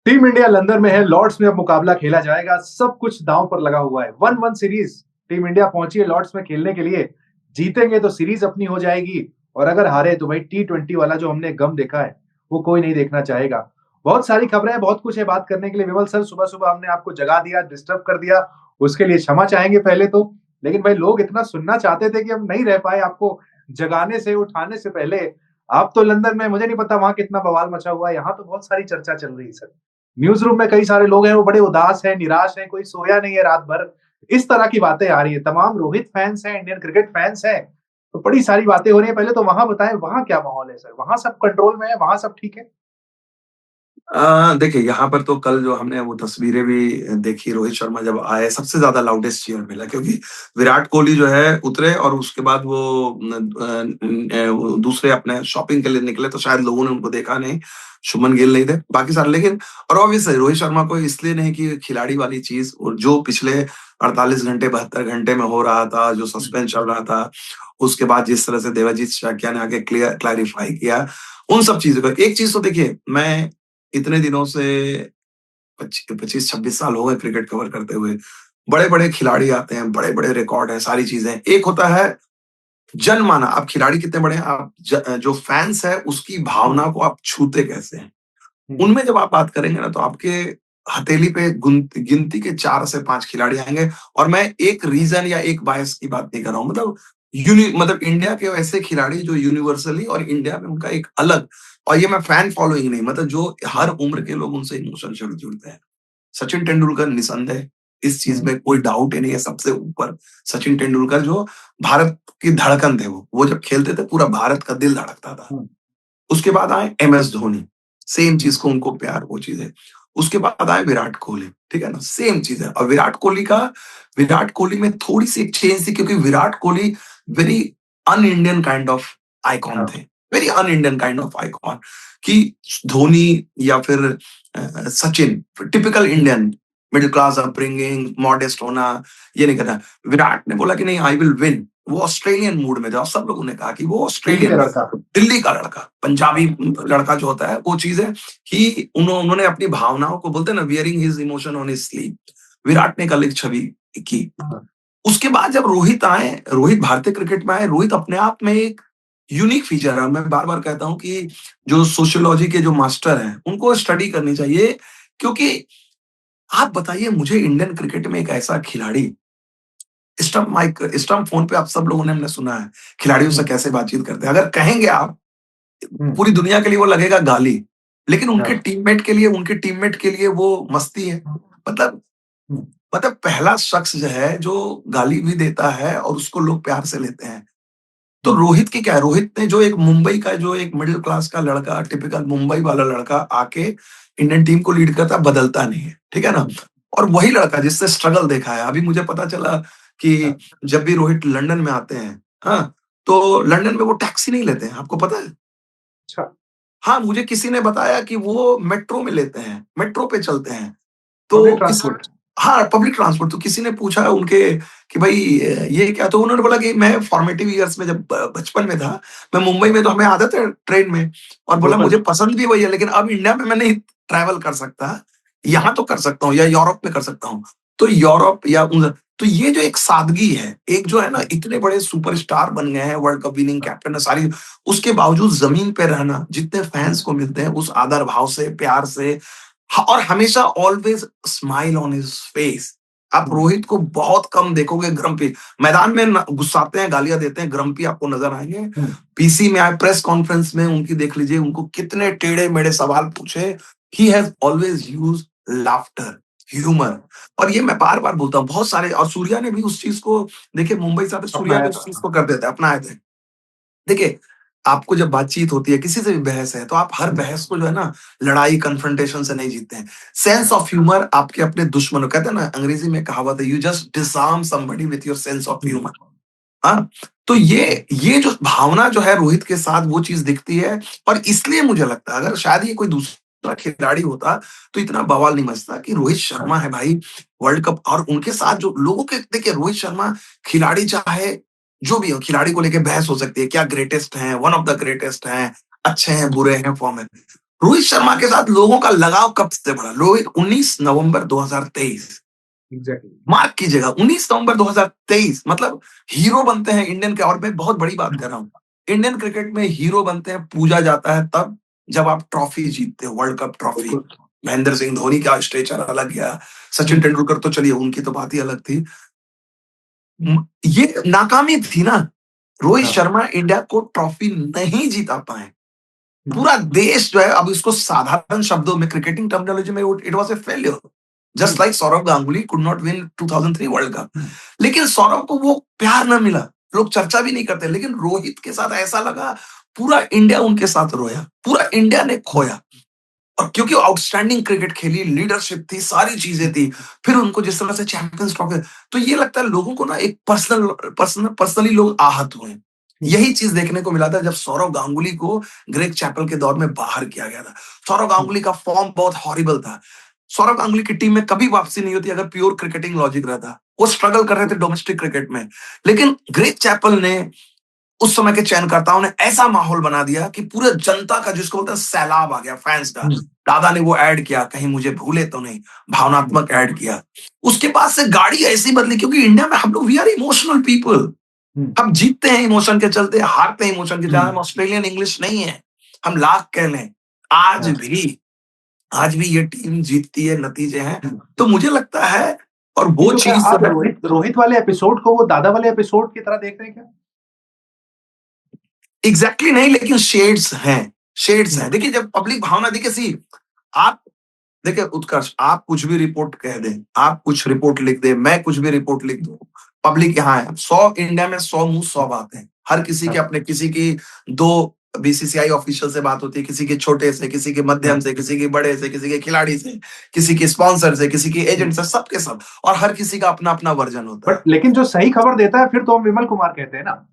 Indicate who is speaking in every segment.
Speaker 1: Team India London में है, Lord's में अब मुकाबला खेला जाएगा, सब कुछ दांव पर लगा हुआ है। 1-1 सीरीज टीम इंडिया पहुंची है लॉर्ड्स में खेलने के लिए। जीतेंगे तो सीरीज अपनी हो जाएगी और अगर हारे तो भाई टी20 वाला जो हमने गम देखा है, वो कोई नहीं देखना चाहेगा। बहुत सारी खबरें हैं, बहुत कुछ है बात करने के लिए। विमल सर, सुबह-सुबह हमने आपको जगा दिया, डिस्टर्ब कर दिया, उसके लिए क्षमा चाहेंगे पहले तो। लेकिन भाई लोग इतना सुनना चाहते थे कि हम नहीं रह पाए आपको जगाने से, उठाने से पहले। आप तो लंदन में, मुझे नहीं पता वहाँ कितना बवाल मचा हुआ है, यहाँ तो बहुत सारी चर्चा चल रही है सर। न्यूज़ रूम में कई सारे लोग हैं, वो बड़े उदास हैं, निराश हैं, कोई सोया नहीं है रात भर। इस तरह की बातें आ रही हैं। तमाम रोहित फैन्स हैं, इंडियन क्रिकेट फैन्स हैं, तो बड़ी सारी बातें हो रही हैं। पहले तो वहाँ बताएँ, वहाँ क्या माहौल है सर? वहाँ सब कंट्रोल में है, वहाँ सब ठीक है?
Speaker 2: देखिए यहाँ पर तो कल जो हमने वो तस्वीरें भी देखी, रोहित शर्मा जब आए सबसे ज्यादा लाउडेस्ट चीयर मिला, क्योंकि विराट कोहली जो है उतरे और उसके बाद वो वो दूसरे अपने शॉपिंग के लिए निकले, तो शायद लोगों ने उनको देखा नहीं। शुभमन गिल नहीं थे, बाकी सारे, लेकिन और ऑब्वियस है रोहित शर्मा को इसलिए नहीं कि खिलाड़ी वाली चीज, और जो पिछले 48 घंटे 72 घंटे में हो रहा था, जो सस्पेंस चल रहा था, उसके बाद जिस तरह से देवाजीत शाक्या ने आके क्लैरिफाई किया, उन सब चीजों को। एक चीज तो देखिए, मैं इतने दिनों से 25-26 साल हो गए क्रिकेट कवर करते हुए। बड़े-बड़े खिलाड़ी आते हैं, बड़े-बड़े रिकॉर्ड हैं, सारी चीज़ें। एक होता है जनमाना, आप खिलाड़ी कितने बड़े हैं, आप जो फैन्स है उसकी
Speaker 1: हुँ,
Speaker 2: भावना को आप छूते कैसे हैं।
Speaker 1: हुँ,
Speaker 2: उनमें जब आप बात करेंगे ना, तो आपके हथेली पे गिनती के 4 से 5 खिलाड़ी आएँगे, और मैं एक रीज़न या एक बायस की बात नहीं कर रहा हूँ। मतलब इंडिया के ऐसे खिलाड़ी जो यूनिवर्सली और इंडिया में उनका एक अलग, और ये मैं फैन फॉलोइंग नहीं, मतलब जो हर उम्र के लोग उनसे इमोशन जुड़ते हैं। सचिन तेंदुलकर निसंदेह, इस चीज़
Speaker 1: हुँ,
Speaker 2: में कोई डाउट ही नहीं है, सबसे ऊपर सचिन तेंदुलकर जो भारत की धड़कन थे वो। वो जब खेलते थे पूरा भारत का दिल धड़कता था।
Speaker 1: हुँ,
Speaker 2: उसके बाद आए एमएस धोनी, सेम
Speaker 1: हुँ,
Speaker 2: चीज़ को उनको प्यार, वो चीज़ है। उसके बाद आए विराट कोहली, ठीक है ना? सेम चीज़ है, और विराट कोहली में थोड़ी-सी एक चेंज थी, क्योंकि Virat Kohli very un-Indian kind of icon
Speaker 1: हाँ,
Speaker 2: थे। Very un-Indian kind of icon, कि धोनी या फिर Sachin typical
Speaker 1: hmm,
Speaker 2: Indian, middle class upbringing, modest होना, ये नहीं करना। विराट ने बोला कि नहीं, आई विल विन। वो ऑस्ट्रेलियन मूड में था, और सब लोगों ने कहा कि वो
Speaker 1: दिल्ली का
Speaker 2: ऑस्ट्रेलियन,
Speaker 1: लड़का।
Speaker 2: दिल्ली का लड़का, पंजाबी लड़का जो होता है, वो चीज़ है कि उन्होंने अपनी भावनाओं को, बोलते हैं ना, wearing his emotion on his sleeve. Virat ने एक अलग छवि की।
Speaker 1: हाँ,
Speaker 2: उसके बाद जब रोहित आए, रोहित भारतीय क्रिकेट में आए, रोहित अपने आप में एक यूनिक फीचर है। मैं बार-बार कहता हूँ कि जो सोशियोलॉजी के जो मास्टर हैं, उनको स्टडी करनी चाहिए, क्योंकि आप बताइए मुझे, इंडियन क्रिकेट में एक ऐसा खिलाड़ी, स्टंप फोन पे आप सब लोगों ने, हमने सुना है खिलाड़ियों से
Speaker 1: हुँ,
Speaker 2: कैसे बातचीत करते हैं। अगर कहेंगे आप,
Speaker 1: हुँ,
Speaker 2: पूरी दुनिया के लिए वो लगेगा गाली, लेकिन
Speaker 1: हाँ,
Speaker 2: उनके टीममेट के लिए वो मस्ती है। मतलब
Speaker 1: हुँ,
Speaker 2: मतलब पहला शख्स जो है, जो गाली भी देता है और उसको लोग प्यार से लेते हैं। तो
Speaker 1: हुँ,
Speaker 2: रोहित की क्या है, रोहित ने जो एक मुंबई का, जो एक मिडिल क्लास का लड़का, टिपिकल मुंबई वाला लड़का आके इंडियन टीम को लीड करता, बदलता नहीं है, ठीक है ना?
Speaker 1: हुँ,
Speaker 2: और वही लड़का जिससे स्ट्रगल देखा है। अभी मुझे पता चला कि
Speaker 1: हाँ,
Speaker 2: जब भी रोहित लंदन में आते हैं, हाँ, तो लंदन में वो टैक्सी नहीं लेते हैं, आपको पता है?
Speaker 1: अच्छा,
Speaker 2: हाँ, मुझे किसी ने बताया कि वो मेट्रो में लेते हैं, मेट्रो पे चलते हैं।
Speaker 1: पब्लिक
Speaker 2: तो किस
Speaker 1: ट्रांसपोर्ट।
Speaker 2: हाँ, पब्लिक ट्रांसपोर्ट। तो किसी ने पूछा उनके कि भाई ये क्या? तो उन्होंने बोला कि मैं फॉर्मेटिव ईयर्स में, जब बचपन में था, मैं मुंबई में, तो हमें आदत है ट्रेन में, और बोला
Speaker 1: लोकल।
Speaker 2: मुझे पसंद भी वही है, लेकिन अब इंडिया में मैं नहीं ट्रैवल कर सकता। यहाँ तो कर सकता हूँ, या यूरोप में कर सकता हूँ। तो यूरोप या उन, तो ये जो एक सादगी है, एक जो है ना,
Speaker 1: हुँ,
Speaker 2: इतने बड़े सुपरस्टार बन गए हैं, वर्ल्ड कप विनिंग
Speaker 1: हाँ,
Speaker 2: कैप्टन है, सारी, उसके बावजूद ज़मीन पे रहना, जितने फैन्स
Speaker 1: हुँ,
Speaker 2: को मिलते हैं उस आदर भाव से, प्यार से, और हमेशा always smile on his face. आप
Speaker 1: हुँ,
Speaker 2: रोहित को बहुत कम देखोगे ग्रम्पी। मैदान में गुस्साते हैं, गालियां देते हैं, ग्रम्पी आपको नजर आएंगे।
Speaker 1: हुँ,
Speaker 2: पीसी में आए, प्रेस कॉन्फ्रेंस में उनकी देख लीजिए, उनको कितने टेढ़े मेढ़े सवाल पूछे। He has always use laughter, humour. और ये मैं बार बार बोलता हूँ, बहुत सारे, और सूर्या ने भी उस चीज को, देखिए मुंबई से आते सूर्या भी
Speaker 1: अपनाया
Speaker 2: उस चीज
Speaker 1: था।
Speaker 2: को कर देते, अपनाए थे। देखिए, आपको जब बातचीत होती है, किसी से भी बहस है, तो आप हर
Speaker 1: हुँ,
Speaker 2: बहस को जो है ना, लड़ाई, कन्फ्रंटेशन से नहीं जीतते हैं। सेंस ऑफ ह्यूमर आपके अपने दुश्मनों, कहते हैं ना, अंग्रेजी में कहावत है, you just disarm somebody with your sense of
Speaker 1: hmm,
Speaker 2: humour. हाँ? तो ये जो भावना जो है रोहित के साथ, वो चीज़ दिखती है, और इसलिए मुझे लगता है, अगर शायद ये कोई दूसरा खिलाड़ी होता, तो इतना बवाल नहीं मचता। कि रोहित शर्मा है भाई, वर्ल्ड कप, और उनके साथ जो लोगों के, देखिए रोहित शर्मा खिलाड़ी, चाहे जो भी हो, खिलाड़ी को लेके बहस हो सकती है, क्या ग्रेटेस्ट हैं, वन ऑफ द ग्रेटेस्ट हैं, अच्छे हैं, बुरे हैं, फॉर्म है। रोहित शर्मा के साथ लोगों का लगाव कब से बढ़ा? रोहित 19 नवंबर 2023,
Speaker 1: एग्जैक्टली।
Speaker 2: मार्क कीजिएगा 19 नवंबर 2023, मतलब हीरो बनते हैं इंडियन के, और मैं बहुत बड़ी बात कर रहा हूँ, इंडियन क्रिकेट में हीरो बनते हैं, पूजा जाता है तब जब आप ट्रॉफी जीतते हो, वर्ल्ड कप ट्रॉफी।
Speaker 1: बिल्कुल।
Speaker 2: महेंद्र सिंह धोनी का स्टेचर अलग गया, सचिन तेंदुलकर तो चलिए उनकी तो बात ही अलग थी। ये नाकामी थी ना, रोहित
Speaker 1: हाँ।
Speaker 2: शर्मा इंडिया को ट्रॉफी नहीं जीता पाए।
Speaker 1: हम्म।
Speaker 2: पूरा देश जो है, अब इसको साधारण शब्दों में क्रिकेटिंग टर्मिनोलॉजी में, it was a failure, just like Sourav Ganguly could not win 2003 world cup. लेकिन सौरव को वो प्यार ना मिला, लोग चर्चा भी नहीं करते। लेकिन रोहित के साथ ऐसा लगा पूरा इंडिया उनके साथ रोया, पूरा इंडिया ने खोया। और क्योंकि आउटस्टैंडिंग क्रिकेट खेली, लीडरशिप थी, सारी चीजें थी, फिर उनको जिस तरह से चैंपियंस ट्रॉफी, तो ये लगता है लोगों को ना एक पर्सनली लोग आहत हुए। यही चीज देखने को मिला था जब सौरव गांगुली को ग्रेग चैपल के दौर में बाहर किया गया था। सौरव गांगुली का फॉर्म बहुत हॉरिबल था। सौरव गांगुली की टीम में कभी वापसी नहीं होती अगर प्योर क्रिकेटिंग लॉजिक रहता। वो स्ट्रगल कर रहे थे डोमेस्टिक क्रिकेट में, लेकिन ग्रेग चैपल ने, उस समय के चयनकर्ताओं ने ऐसा माहौल बना दिया कि पूरे जनता का, जिसको बोलते हैं सैलाब आ गया, फैंस का। दादा ने वो ऐड किया, कहीं मुझे भूले तो नहीं, भावनात्मक ऐड किया। उसके बाद से गाड़ी ऐसी बदली, क्योंकि इंडिया में हम लोग वी आर इमोशनल पीपल। हम जीतते हैं इमोशन के चलते, हारते हैं इमोशन के चलते। हम ऑस्ट्रेलियन इंग्लिश नहीं है, हम लाख कह लें। आज भी आज भी ये टीम जीतती है, नतीजे हैं। तो मुझे लगता है, और वो
Speaker 1: तो क्या
Speaker 2: चीज
Speaker 1: आप रोहित वाले एपिसोड को वो दादा वाले एपिसोड की तरह देख रहे हैं क्या?
Speaker 2: एग्जैक्टली नहीं, लेकिन शेड्स हैं, शेड्स हैं। देखिए, जब पब्लिक भावना देखिए, सी आप देखिए उत्कर्ष, आप कुछ भी रिपोर्ट कह दें, आप कुछ रिपोर्ट लिख दें, मैं कुछ भी रिपोर्ट लिख दूं, पब्लिक यहाँ है। 100 इंडिया में 100 मुंह 100 बातें, हर किसी के अपने, किसी की दो बीसीसीआई ऑफिशियल से बात होती है, किसी के छोटे से, किसी के मध्यम से, किसी के बड़े से, किसी के खिलाड़ी से, किसी के स्पॉन्सर से, किसी के एजेंट से, सबके सब, और हर किसी का अपना अपना वर्जन होता है।
Speaker 1: बट लेकिन जो सही खबर देता है फिर तो हम विमल कुमार कहते हैं ना।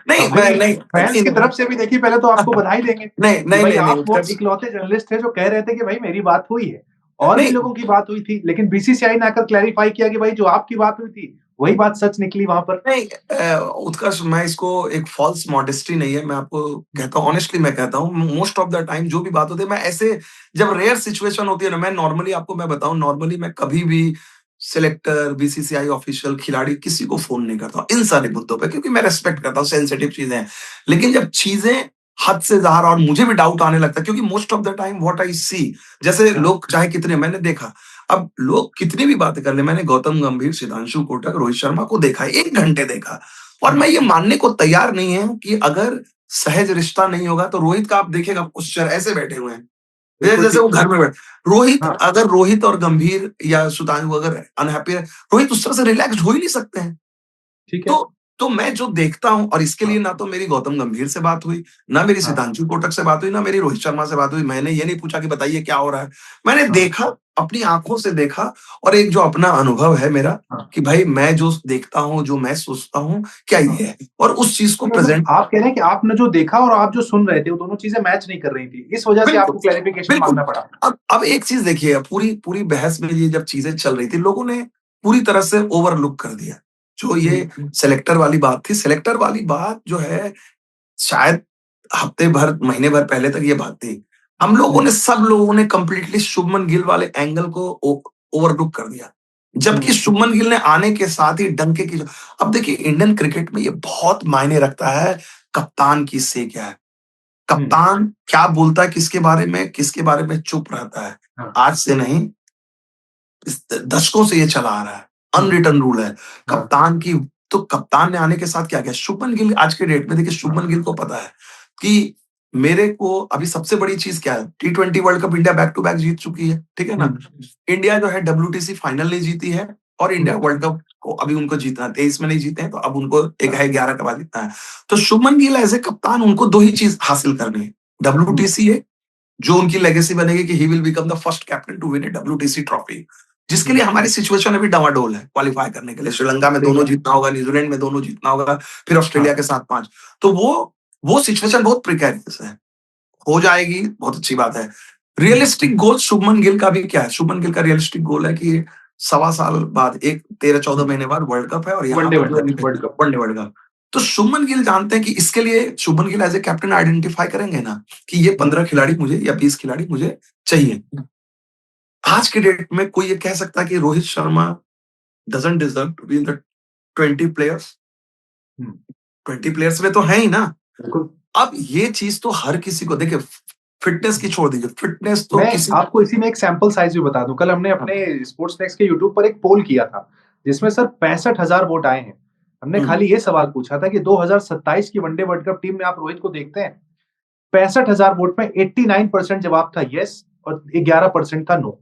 Speaker 2: नहीं,
Speaker 1: अब
Speaker 2: मैं
Speaker 1: भाई
Speaker 2: नहीं
Speaker 1: फैंस की तरफ से भी देखिए, पहले तो आपको बधाई देंगे
Speaker 2: नहीं
Speaker 1: कि
Speaker 2: नहीं
Speaker 1: भाई
Speaker 2: नहीं नहीं
Speaker 1: आप वो
Speaker 2: उत्कर्ष,
Speaker 1: इकलौते जर्नलिस्ट थे जो कह रहे थे कि भाई मेरी बात हुई है। और भी
Speaker 2: नहीं
Speaker 1: लोगों की बात हुई थी, लेकिन बीसीसीआई ने आकर क्लैरिफाई किया कि भाई जो आपकी बात हुई थी वही बात सच निकली वहां पर।
Speaker 2: नहीं उत्कर्ष, मैं इसको, एक फॉल्स मॉडेस्टी नहीं है, मैं आपको कहता हूँ, ऑनेस्टली मैं कहता हूँ, मोस्ट ऑफ द टाइम जो भी बात होती है, मैं ऐसे, जब रेयर सिचुएशन होती है ना, मैं नॉर्मली, आपको मैं बताऊं, नॉर्मली मैं कभी भी सिलेक्टर, बीसीसीआई ऑफिशियल, खिलाड़ी, किसी को फोन नहीं करता इन सारे मुद्दों पे, क्योंकि मैं रेस्पेक्ट करता हूँ, सेंसिटिव चीजें हैं। लेकिन जब चीजें हद से बाहर, और मुझे भी डाउट आने लगता है, क्योंकि most of the time what I see, जैसे लोग चाहे कितने, मैंने देखा, अब लोग कितनी भी बातें कर ले, मैंने गौतम गंभीर, सिद्धांशु कोटक, रोहित शर्मा को देखा, 1 घंटे देखा, और मैं ये मानने को तैयार नहीं है कि अगर सहज रिश्ता नहीं होगा तो रोहित का, आप देखेगा पोस्चर ऐसे बैठे हुए हैं,
Speaker 1: बिल्कुल
Speaker 2: जैसे
Speaker 1: ठीक।
Speaker 2: वो घर में बैठे। रोहित,
Speaker 1: हाँ।
Speaker 2: अगर रोहित और गंभीर या सुधांशु अगर अनहैप्पी है, रोहित उस तरह से रिलैक्स हो ही नहीं सकते हैं।
Speaker 1: ठीक है।
Speaker 2: तो मैं जो देखता हूं, और इसके लिए
Speaker 1: हाँ।
Speaker 2: ना तो मेरी गौतम गंभीर से बात हुई, ना मेरी
Speaker 1: हाँ।
Speaker 2: सिद्धांशु कोटक से बात हुई, ना मेरी रोहित शर्मा से बात हुई। मैंने ये नहीं पूछा कि बताइए क्या हो रहा है। मैंने
Speaker 1: हाँ।
Speaker 2: देखा, अपनी आंखों से देखा, और एक जो अपना अनुभव है मेरा,
Speaker 1: हाँ।
Speaker 2: कि भाई मैं जो देखता हूं, जो मैं सोचता हूं, क्या
Speaker 1: हाँ।
Speaker 2: ये है, और उस चीज को
Speaker 1: मतलब
Speaker 2: प्रेजेंट।
Speaker 1: आप कह रहे हैं कि आपने जो देखा और आप जो सुन रहे थे वो दोनों चीजें मैच नहीं कर रही थी, इस वजह से
Speaker 2: बिल्कुल,
Speaker 1: आपको क्लैरिफिकेशन
Speaker 2: बिल्कुल।
Speaker 1: मांगना पड़ा।
Speaker 2: अब एक चीज देखिए, पूरी पूरी बहस में ये जब चीजें चल रही थी, लोगों ने पूरी तरह से ओवरलुक कर दिया। जो ये सेलेक्टर वाली बात थी, सेलेक्टर वाली बात जो है, शायद हफ्ते भर, महीने भर पहले तक ये बात थी। हम लोगों ने, सब लोगों ने कंप्लीटली शुभमन गिल वाले एंगल को ओवरलुक कर दिया। जबकि शुभमन गिल ने आने के साथ ही डंके की, अब देखिए इंडियन क्रिकेट में ये बहुत मायने रखता है, कप्तान की से क्या है, कप्तान क्या बोलता है, किसके बारे में चुप रहता है।
Speaker 1: हाँ।
Speaker 2: आज से नहीं, इस दशकों से ये चला आ रहा है, अनरिटन रूल है
Speaker 1: हाँ।
Speaker 2: कप्तान की। तो कप्तान ने आने के साथ क्या किया, शुभमन गिल आज के डेट में, देखिए शुभमन गिल को पता है कि मेरे को अभी सबसे बड़ी चीज क्या है, T20 world cup India back to back जीत चुकी है, ठीक है ना। इंडिया जो है WTC फाइनल नहीं जीती है, और इंडिया वर्ल्ड कप को अभी उनको जीतना है, 23 में नहीं जीते हैं, तो अब उनको एक है 11 के बाद जीतना है। तो शुभमन गिल एज ए कप्तान, उनको दो ही चीज हासिल करनी है, WTC है, जो उनकी लेगेसी बनेगी कि he will become the first captain to win a WTC trophy, जिसके लिए हमारी सिचुएशन अभी डवाडोल है क्वालिफाई करने के लिए। श्रीलंका में दोनों जीतना होगा, न्यूजीलैंड में दोनों जीतना होगा, फिर ऑस्ट्रेलिया के साथ 5। तो वो सिचुएशन बहुत प्रिकेरियस है, हो जाएगी, बहुत अच्छी बात है। रियलिस्टिक गोल शुभमन गिल का भी क्या है, शुभमन गिल का रियलिस्टिक गोल है कि 1.25 साल बाद, एक 13-14 महीने बाद वर्ल्ड कप है, और यहाँ
Speaker 1: वनडे
Speaker 2: पर
Speaker 1: world cup.
Speaker 2: One day world cup. तो शुभमन गिल जानते हैं कि इसके लिए Shubman Gill as a captain identify करेंगे ना कि ये 15 खिलाड़ी मुझे या 20 खिलाड़ी मुझे चाहिए। आज के डेट में कोई ये कह सकता है कि Rohit Sharma doesn't deserve to be in the 20 players?
Speaker 1: हुँ,
Speaker 2: 20 प्लेयर्स में तो है ही ना।
Speaker 1: बिल्कुल।
Speaker 2: अब ये चीज़ तो हर किसी को देखिए फिटनेस की छोड़ दीजिए, फिटनेस तो
Speaker 1: मैं
Speaker 2: किसी
Speaker 1: आपको इसी में एक सैंपल साइज़ भी बता दूँ। कल हमने
Speaker 2: हाँ,
Speaker 1: अपने स्पोर्ट्स नेक्स्ट के यूट्यूब पर एक पोल किया था, जिसमें सर 65,000 वोट आए हैं। हमने
Speaker 2: हुँ,
Speaker 1: खाली ये सवाल पूछा था कि 2027 की वनडे वर्ल्ड कप टीम में आप रोहित को देखते हैं? 65,000 वोट में 89% जवाब था येस और 11% था नो।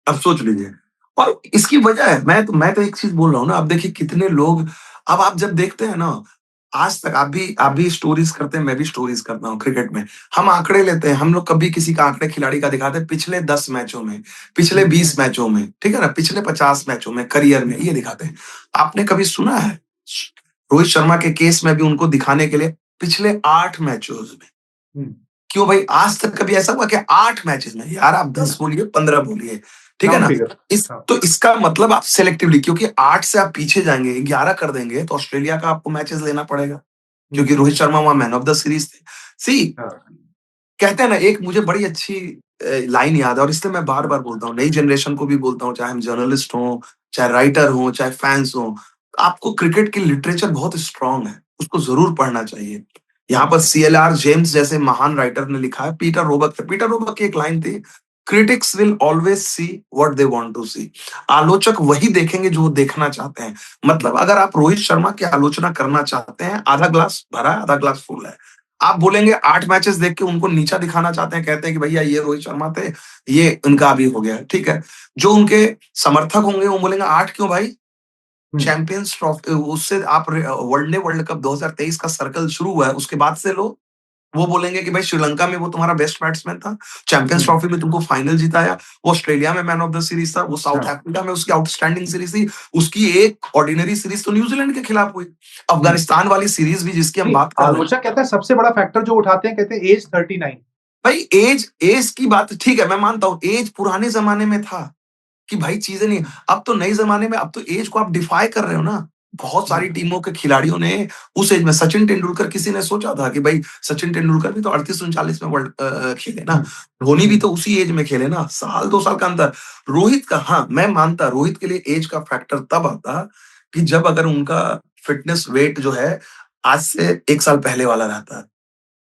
Speaker 2: अब सोच लीजिए। और इसकी वजह है मैं तो एक चीज़ बोल रहा हूँ ना, अब देखिए कितने लोग अब आप जब देखते हैं ना, आज तक आप भी स्टोरीज़ करते हैं, मैं भी स्टोरीज़ करता हूँ क्रिकेट में। हम आंकड़े लेते हैं, हम लोग कभी किसी का आंकड़े खिलाड़ी का दिखाते हैं पिछले 10 मैचों में, पिछले
Speaker 1: हुँ,
Speaker 2: 20 मैचों में, ठीक है ना? पिछले 50 मैचों में, करियर में, ये दिखाते हैं। आपने कभी सुना है रोहित शर्मा के केस में भी उनको दिखाने के लिए पिछले 8 मैचोज़ में
Speaker 1: हुँ,
Speaker 2: क्यों भाई आज तक कभी ऐसा हुआ कि 8 मैचेस में यार आप 10 बोलिए 15 बोलिए, ठीक है
Speaker 1: राउंड
Speaker 2: ना?
Speaker 1: फिगर। हाँ,
Speaker 2: इसका मतलब आप सिलेक्टिवली क्योंकि 8 से आप पीछे जाएँगे, 11 कर देंगे तो ऑस्ट्रेलिया का आपको मैचेस लेना पड़ेगा,
Speaker 1: हुँ,
Speaker 2: क्योंकि रोहित शर्मा वहाँ मैन ऑफ द सीरीज थे। सी
Speaker 1: हाँ,
Speaker 2: कहते हैं ना एक मुझे बड़ी अच्छी लाइन याद है और इसलिए मैं बार-बार बोलता हूँ, नई जनरेशन को भी बोलता हूँ, चाहे हम जर्नलिस्ट हों, चाहे राइटर हों, चाहे फैन्स हों, आपको क्रिकेट की लिटरेचर बहुत स्ट्रॉन्ग है, उसको ज़रूर पढ़ना चाहिए। यहाँ पर सीएलआर जेम्स जैसे महान राइटर ने लिखा है, पीटर रोबक थे, पीटर रोबक की एक लाइन थी, "critics will always see what they want to see" आलोचक वही देखेंगे जो वो देखना चाहते हैं। मतलब अगर आप रोहित शर्मा की आलोचना करना चाहते हैं, आधा ग्लास भरा है, आधा ग्लास फुल है। आप बोलेंगे 8 मैचेस देख के उनको नीचा दिखाना चाहते हैं, कहते हैं कि भैया ये रोहित शर्मा थे, ये इनका अभी हो गया, ठीक है। जो उनके समर्थक होंगे वो बोलेंगे 8 क्यों भाई?
Speaker 1: हुँ,
Speaker 2: चैंपियंस ट्रॉफी उससे आप वनडे वर्ल्ड कप 2023 का सर्कल शुरू हुआ है, उसके बाद से लो। वो बोलेंगे कि भाई श्रीलंका में वो तुम्हारा बेस्ट बैट्समैन था, चैंपियंस
Speaker 1: हुँ,
Speaker 2: ट्रॉफी में तुमको फाइनल जिताया, वो ऑस्ट्रेलिया में मैन ऑफ द सीरीज था, वो साउथ
Speaker 1: हाँ,
Speaker 2: अफ्रीका में उसकी आउटस्टैंडिंग सीरीज थी, उसकी एक ऑर्डिनरी सीरीज तो न्यूजीलैंड के खिलाफ हुई।
Speaker 1: हुँ।
Speaker 2: अफगानिस्तान वाली सीरीज भी जिसकी हम
Speaker 1: नहीं,
Speaker 2: बात कर रहे हैं
Speaker 1: आलोचक कहता है सबसे बड़ा फैक्टर जो उठाते हैं कहते हैं एज 39।
Speaker 2: भाई एज की बात ठीक है मैं मानता हूँ एज पुराने जमाने में था कि भाई चीजें नहीं अब तो नए जमाने में अब तो एज को आप डिफाई कर रहे हो ना बहुत
Speaker 1: हुँ,
Speaker 2: सारी टीमों के खिलाड़ियों ने उस एज में सचिन तेंदुलकर किसी ने सोचा था कि भाई सचिन तेंदुलकर भी तो 38 39 में वर्ल्ड खेले ना
Speaker 1: हुँ,
Speaker 2: धोनी भी
Speaker 1: हुँ,
Speaker 2: तो उसी एज में खेले ना साल 2 साल का अंतर रोहित का हाँ मैं मानता रोहित के लिए एज का फैक्टर तब आता कि जब अगर उनका फिटनेस वेट जो है आज से 1 साल पहले वाला रहता है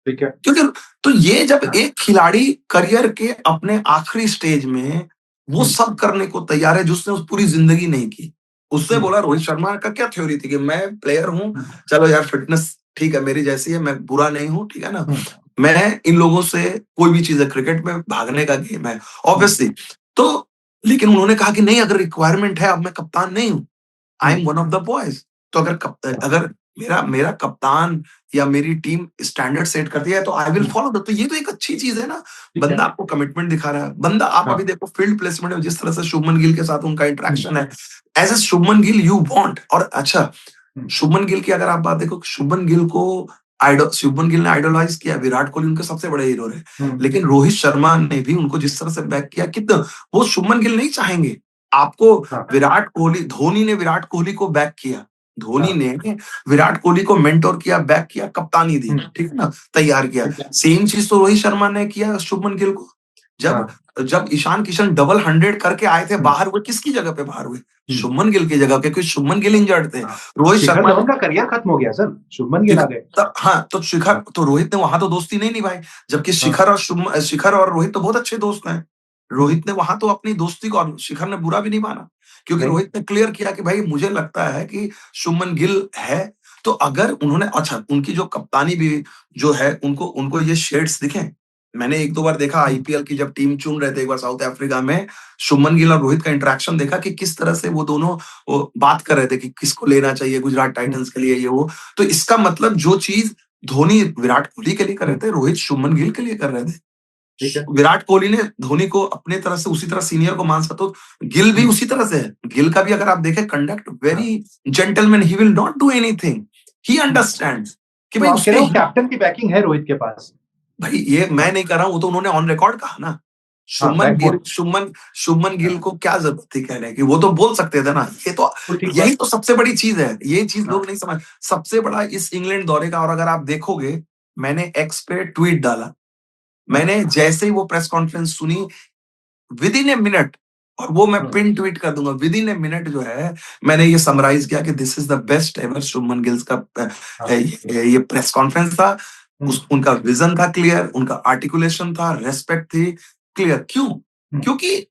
Speaker 1: ठीक है।
Speaker 2: क्योंकि तो ये जब
Speaker 1: हाँ,
Speaker 2: एक खिलाड़ी करियर के अपने आखिरी स्टेज में वो
Speaker 1: हुँ,
Speaker 2: सब करने को तैयार है जिसने उस पूरी जिंदगी नहीं की। उससे
Speaker 1: हुँ,
Speaker 2: बोला रोहित शर्मा का क्या थ्योरी थी कि मैं प्लेयर हूँ,
Speaker 1: हुँ,
Speaker 2: चलो यार फिटनेस ठीक है मेरी जैसी है, मैं बुरा नहीं हूँ, ठीक है ना?
Speaker 1: हुँ,
Speaker 2: मैं इन लोगों से कोई भी चीज़ है क्रिकेट में भागने का गेम है,
Speaker 1: हुँ,
Speaker 2: ऑब्वियसली। तो लेकिन उन्होंने कहा कि नहीं अगर रिक्वायरमेंट है अब मैं कप्तान नहीं हूँ। I
Speaker 1: hmm,
Speaker 2: am one of the boys तो अगर मेरा मेरा कप्तान या मेरी टीम स्टैंडर्ड सेट करती है तो I will
Speaker 1: hmm,
Speaker 2: follow that तो ये तो एक अच्छी चीज है ना
Speaker 1: ठीक है।
Speaker 2: बंदा आपको कमिटमेंट दिखा रहा है बंदा आप
Speaker 1: हाँ,
Speaker 2: अभी देखो फील्ड प्लेसमेंट में जिस तरह से शुभमन गिल के साथ उनका
Speaker 1: हुँ,
Speaker 2: इंटरेक्शन है as a Shubman Gill you want और अच्छा
Speaker 1: हुँ,
Speaker 2: शुभमन गिल की अगर आप बात देखो शुभमन गिल को आइडल शुभमन गिल ने आइडोलाइज किया विराट कोहली उनके सबसे बड़े हीरो रहे
Speaker 1: हुँ,
Speaker 2: लेकिन रोहित शर्मा ने भी उनको जिस तरह से बैक किया कितना वो शुभमन गिल नहीं चाहेंगे आपको
Speaker 1: हाँ,
Speaker 2: विराट कोहली धोनी ने विराट कोहली को बैक किया धोनी
Speaker 1: हाँ,
Speaker 2: ने विराट कोहली को मेंटोर किया बैक किया कप्तानी दी
Speaker 1: हुँ,
Speaker 2: ठीक है ना तैयार किया
Speaker 1: ठीक है।
Speaker 2: सेम चीज तो रोहित शर्मा ने किया शुभमन गिल को जब
Speaker 1: हाँ,
Speaker 2: जब ईशान किशन डबल 100 करके आए थे
Speaker 1: हुँ,
Speaker 2: बाहर हुए किसकी जगह पे बाहर हुए
Speaker 1: हुँ,
Speaker 2: शुभमन गिल की जगह पे क्योंकि शुभमन गिल इंजर्ड थे
Speaker 1: हाँ।
Speaker 2: रोहित
Speaker 1: शिखर
Speaker 2: शर्मा
Speaker 1: धवन का करियर खत्म हो गया सर, शुभमन गिल आ गए।
Speaker 2: हाँ, तो शिखर
Speaker 1: हाँ,
Speaker 2: तो रोहित ने वहाँ तो दोस्ती नहीं निभाई, जबकि
Speaker 1: हाँ,
Speaker 2: शिखर और रोहित तो बहुत अच्छे दोस्त हैं।
Speaker 1: हुँ,
Speaker 2: रोहित ने वहाँ तो अपनी दोस्ती को और शिखर ने बुरा भी नहीं माना, क्योंकि
Speaker 1: नहीं,
Speaker 2: रोहित ने क्लियर किया कि भाई मुझे लगता है कि शुभमन गिल है, तो अगर उन्होंने अच्छा उनकी जो कप्तानी भी जो है उनको उनको ये शेड्स दिखे। मैंने 1-2 बार देखा
Speaker 1: हुँ,
Speaker 2: आईपीएल की जब टीम चुन रहे थे एक बार साउथ अफ्रीका में, शुभमन गिल और रोहित का इंटरेक्शन देखा कि किस तरह से वो दोनों वो बात कर रहे थे कि किसको लेना चाहिए गुजरात
Speaker 1: हुँ,
Speaker 2: टाइटंस के लिए ये वो। तो इसका मतलब जो चीज़ धोनी विराट कोहली के लिए कर रहे
Speaker 1: हुँ,
Speaker 2: थे, रोहित शुभमन गिल के लिए कर रहे थे।
Speaker 1: ठीक है।
Speaker 2: विराट कोहली ने धोनी को अपने तरह से उसी तरह सीनियर को मानता तो गिल भी
Speaker 1: हुँ,
Speaker 2: उसी तरह से है। गिल का भी अगर आप देखें कंडक्ट
Speaker 1: हाँ,
Speaker 2: very gentleman he will not do anything. He
Speaker 1: hmm,
Speaker 2: understands कि
Speaker 1: तो
Speaker 2: भाई
Speaker 1: आप कह
Speaker 2: उसके
Speaker 1: रहे हो कैप्टन की बैकिंग है रोहित के पास।
Speaker 2: भाई ये मैं
Speaker 1: हाँ,
Speaker 2: नहीं कर रहा हूँ, वो तो उन्होंने ऑन रिकॉर्ड कहा ना।
Speaker 1: हाँ, बैकबोन।
Speaker 2: शुभमन गिल को क्या जरूरत थी कहने की, वो तो बोल सकते थे ना। ये तो
Speaker 1: वो ठीक
Speaker 2: यही
Speaker 1: बात।
Speaker 2: तो सबसे बड़ी चीज है, ये चीज
Speaker 1: हाँ,
Speaker 2: लोग नहीं समझ। सबसे बड़ा इस इंग्लैंड दौरे का, और अगर आप देखोगे, मैंने एक्स पे ट्वीट डाला, मैंने जैसे ही वो प्रेस कॉन्फ्रेंस सुनी, विद इन ए मिनट, और वो मैं पिन ट्वीट कर दूंगा, विद इन ए मिनट जो है मैंने ये समराइज किया कि this is the best ever Shubman gills का
Speaker 1: हाँ,
Speaker 2: ये प्रेस कॉन्फ्रेंस था।
Speaker 1: हम्म,
Speaker 2: उनका विजन था क्लियर, उनका आर्टिकुलेशन था, रेस्पेक्ट थी क्लियर। क्यों?
Speaker 1: हम्म,
Speaker 2: क्योंकि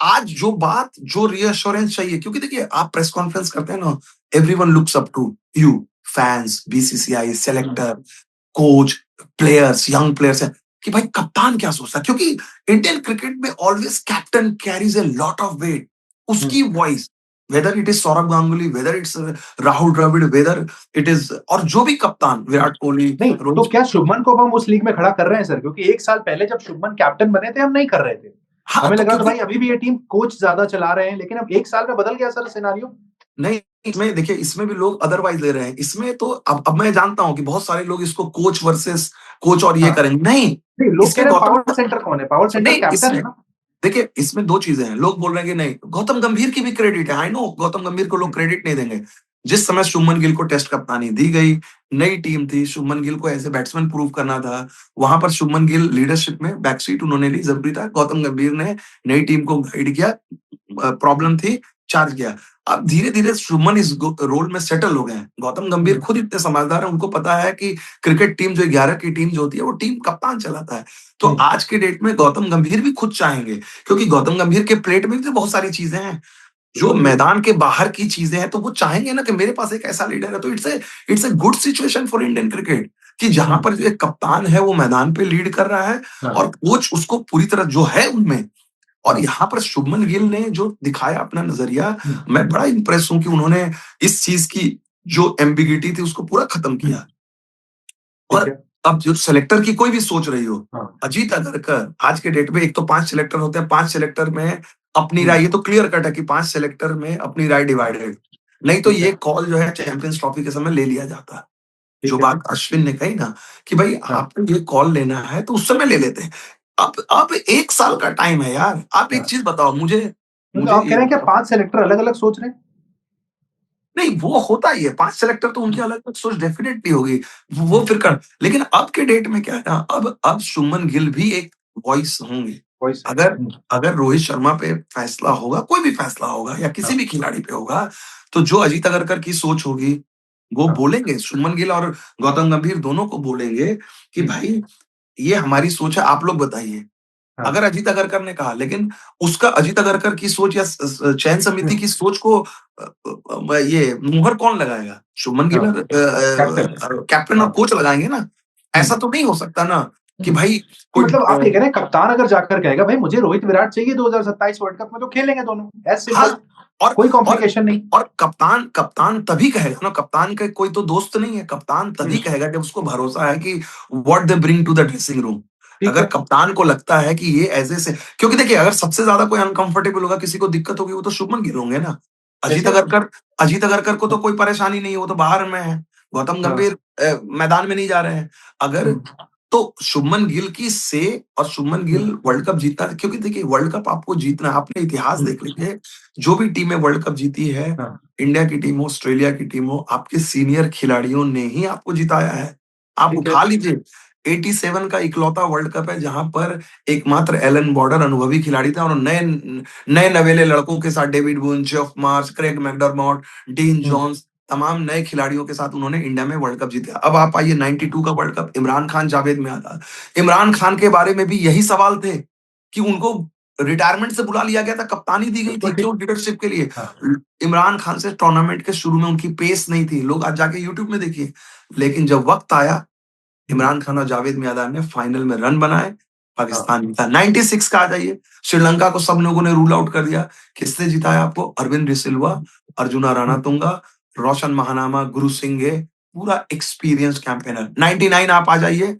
Speaker 2: आज जो बात, जो रीअश्योरेंस चाहिए, क्योंकि देखिए आप प्रेस कॉन्फ्रेंस करते हैं ना, everyone looks up to you, fans, BCCI,
Speaker 1: hmm,
Speaker 2: selector, coach, players, young players है, कि भाई कप्तान क्या सोचता है, क्योंकि इंडियन क्रिकेट में always captain carries a lot of weight.
Speaker 1: Hmm.
Speaker 2: उसकी voice, whether it is Sourav Ganguly, whether it's Rahul Dravid, whether it is, और जो भी कप्तान, विराट कोहली,
Speaker 1: नहीं, तो
Speaker 2: रोहित।
Speaker 1: क्या शुभमन को अब हम उस लीग में खड़ा कर रहे हैं सर? क्योंकि एक साल पहले जब शुभमन कैप्टन बने थे हम नहीं कर रहे थे।
Speaker 2: हाँ
Speaker 1: हमें
Speaker 2: तो
Speaker 1: लग रहा था
Speaker 2: क्योंकि
Speaker 1: भाई अभी भी ये टीम कोच ज्यादा चला रहे हैं, लेकिन अब एक साल में बदल गया सर सिनारियो।
Speaker 2: नहीं, इसमें देखिए, इसमें भी लोग अदरवाइज ले रहे हैं। इसमें तो अब मैं जानता हूं कि बहुत सारे लोग इसको कोच वर्सेस कोच और ये
Speaker 1: हाँ,
Speaker 2: करेंगे, नहीं।
Speaker 1: नहीं, लोग कह
Speaker 2: इसमें
Speaker 1: रहे हैं
Speaker 2: गौतम,
Speaker 1: पावर सेंटर कौन है? पावर सेंटर
Speaker 2: नहीं,
Speaker 1: कैप्टन है
Speaker 2: इसमें
Speaker 1: ना।
Speaker 2: देखिए, इसमें दो चीजें हैं। लोग बोल रहे हैं कि नहीं, गौतम गंभीर की भी क्रेडिट है। आई नो गौतम गंभीर को लोग
Speaker 1: हम्म,
Speaker 2: क्रेडिट नहीं देंगे। जिस समय शुभमन गिल को टेस्ट कप्तानी दी गई, नई टीम थी, शुभमन गिल को एज ए बैट्समैन प्रूव करना था, वहां पर शुभमन गिल लीडरशिप में बैक सीट उन्होंने ली, जरूरी था। गौतम गंभीर ने नई टीम को गाइड किया, प्रॉब्लम थी, चार्ज किया। अब धीरे धीरे शुभमन इस रोल में सेटल हो गए हैं। गौतम गंभीर
Speaker 1: हम्म,
Speaker 2: खुद इतने समझदार है, उनको पता है कि क्रिकेट टीम जो 11 की टीम जो होती है, वो टीम कप्तान चलाता है। तो
Speaker 1: हम्म,
Speaker 2: आज के डेट में गौतम गंभीर भी खुद चाहेंगे, क्योंकि गौतम गंभीर के प्लेट में भी तो बहुत सारी चीजें हैं जो
Speaker 1: बिल्कुल।
Speaker 2: मैदान के बाहर की चीजें हैं। तो वो चाहेंगे ना कि मेरे पास एक ऐसा लीडर है। तो it's a good situation for Indian cricket, कि जहां
Speaker 1: हम्म,
Speaker 2: पर जो एक कप्तान है वो मैदान पे लीड कर रहा है,
Speaker 1: हाँ,
Speaker 2: और कोच उसको पूरी तरह जो है उनमें। और
Speaker 1: हाँ,
Speaker 2: यहाँ पर शुभमन गिल ने जो दिखाया अपना नजरिया,
Speaker 1: हम्म,
Speaker 2: मैं बड़ा इंप्रेस हूं कि उन्होंने इस चीज की जो एम्बिगिटी थी उसको पूरा खत्म
Speaker 1: हम्म,
Speaker 2: किया।
Speaker 1: ठीक
Speaker 2: और
Speaker 1: है।
Speaker 2: अब जो सेलेक्टर की कोई भी सोच रही हो,
Speaker 1: हाँ,
Speaker 2: अजीत अगरकर आज के डेट में, एक तो 5 सेलेक्टर होते हैं, 5 सेलेक्टर में अपनी
Speaker 1: हम्म,
Speaker 2: राय, ये तो क्लियर कट है कि 5 सेलेक्टर में अपनी राय
Speaker 1: हाँ,
Speaker 2: डिवाइडेड। नहीं तो
Speaker 1: ठीक
Speaker 2: ये
Speaker 1: है,
Speaker 2: कॉल जो है चैंपियंस ट्रॉफी के समय ले लिया जाता। जो
Speaker 1: ठीक है।
Speaker 2: बात अश्विन ने कही ना, कि भाई
Speaker 1: हाँ,
Speaker 2: आपको ये कॉल लेना है तो उस समय ले लेते हैं। अब 1 साल का टाइम है यार। आप एक
Speaker 1: हाँ,
Speaker 2: चीज बताओ मुझे,
Speaker 1: मतलब
Speaker 2: मुझे
Speaker 1: आप कह
Speaker 2: ये
Speaker 1: रहे हैं कि
Speaker 2: बताओ।
Speaker 1: 5 सेलेक्टर अलग अलग सोच रहे हैं?
Speaker 2: नहीं, वो होता ही है, 5 सेलेक्टर तो उनकी अलग अलग सोच डेफिनेटली होगी, वो
Speaker 1: हम्म,
Speaker 2: फिर कर। लेकिन अब के डेट में क्या है ना, अब शुभमन गिल भी एक वॉइस होंगे।
Speaker 1: वॉइस है।
Speaker 2: अगर अगर रोहित शर्मा पे फैसला होगा, कोई भी फैसला होगा, या किसी
Speaker 1: हाँ,
Speaker 2: भी खिलाड़ी पे होगा, तो जो अजीत अगरकर की सोच होगी वो
Speaker 1: हाँ,
Speaker 2: बोलेंगे। शुभमन गिल और गौतम गंभीर दोनों को बोलेंगे कि
Speaker 1: हम्म,
Speaker 2: भाई ये हमारी सोच है, आप लोग बताइए।
Speaker 1: हाँ,
Speaker 2: अगर अजीत अगरकर ने कहा, लेकिन उसका अजीत अगरकर की सोच या चयन समिति
Speaker 1: हम्म,
Speaker 2: की सोच को ये मुहर कौन लगाएगा? शुभमन गिल
Speaker 1: हाँ,
Speaker 2: और
Speaker 1: कैप्टन।
Speaker 2: कैप्टन और
Speaker 1: हाँ,
Speaker 2: कोच लगाएंगे ना।
Speaker 1: हम्म,
Speaker 2: ऐसा तो नहीं हो सकता ना कि
Speaker 1: हम्म।
Speaker 2: भाई
Speaker 1: तो
Speaker 2: कोई
Speaker 1: मतलब आप ये कह रहे हैं कप्तान अगर जाकर कहेगा भाई मुझे रोहित विराट चाहिए 2027 वर्ल्ड कप में, तो खेलेंगे दोनों, एज सिंपल।
Speaker 2: हाँ, और
Speaker 1: कोई
Speaker 2: और
Speaker 1: कॉम्प्लिकेशन नहीं।
Speaker 2: कप्तान कप्तान तभी कहेगा ना, कप्तान का कोई तो दोस्त नहीं है। कप्तान तभी
Speaker 1: हम्म,
Speaker 2: कहेगा जब उसको भरोसा है कि what they bring to the dressing room.
Speaker 1: ठीक
Speaker 2: अगर
Speaker 1: है।
Speaker 2: कप्तान को लगता है कि ये ऐसे से, क्योंकि देखिए अगर सबसे ज्यादा कोई अनकंफर्टेबल होगा, किसी को दिक्कत होगी, वो तो शुभमन गिल होंगे ना। अजीत
Speaker 1: जैसे।
Speaker 2: अगरकर अजीत अगरकर को तो कोई परेशानी नहीं है, वो तो बाहर में है। गौतम
Speaker 1: हाँ,
Speaker 2: गंभीर मैदान में नहीं जा रहे हैं। अगर
Speaker 1: हम्म,
Speaker 2: तो शुभमन गिल की से, और शुभमन गिल
Speaker 1: हम्म,
Speaker 2: वर्ल्ड कप जीतता है, क्योंकि देखिए वर्ल्ड कप आपको जीतना है। आपने इतिहास
Speaker 1: हम्म,
Speaker 2: देख लीजिए, जो भी टीमें वर्ल्ड कप जीती है,
Speaker 1: हाँ,
Speaker 2: इंडिया की टीम हो, ऑस्ट्रेलिया की टीम हो, आपके सीनियर खिलाड़ियों ने ही आपको जिताया है। आप
Speaker 1: ठीक है।
Speaker 2: उठा लीजिए, 87 का इकलौता वर्ल्ड कप है जहां पर एकमात्र एलन बॉर्डर अनुभवी खिलाड़ी था, और नए नए नवेले लड़कों के साथ, David Boon, Geoff Marsh, Craig McDermott, Dean
Speaker 1: hmm,
Speaker 2: Jones, तमाम नए खिलाड़ियों के साथ उन्होंने इंडिया में वर्ल्ड कप जीता। अब आप आइए 92 का वर्ल्ड कप, इमरान खान, जावेद मियांदाद। इमरान खान के बारे में भी यही सवाल थे कि उनको रिटायरमेंट से बुला लिया गया था, कप्तानी दी गई
Speaker 1: बिल्कुल
Speaker 2: थी,
Speaker 1: ठीक।
Speaker 2: क्यों? लीडरशिप के लिए।
Speaker 1: हाँ,
Speaker 2: इमरान खान से टूर्नामेंट के शुरू में उनकी पेस नहीं थी, लोग आज जाके यूट्यूब में देखिए। लेकिन जब वक्त आया,
Speaker 1: हम्म,
Speaker 2: इमरान खान और जावेद मियांदाद ने फाइनल में रन बनाए,
Speaker 1: हाँ,
Speaker 2: पाकिस्तान जीता। 96 का आ जाइए, श्रीलंका को सब लोगों ने रूल आउट कर दिया। किसने जिताया आपको? अरविंद डिसिल्वा, अर्जुना
Speaker 1: हम्म,
Speaker 2: राणातुंगा, रोशन महानामा, गुरु सिंघे, पूरा एक्सपीरियंस कैंपेनर। 99 आप आ जाइए,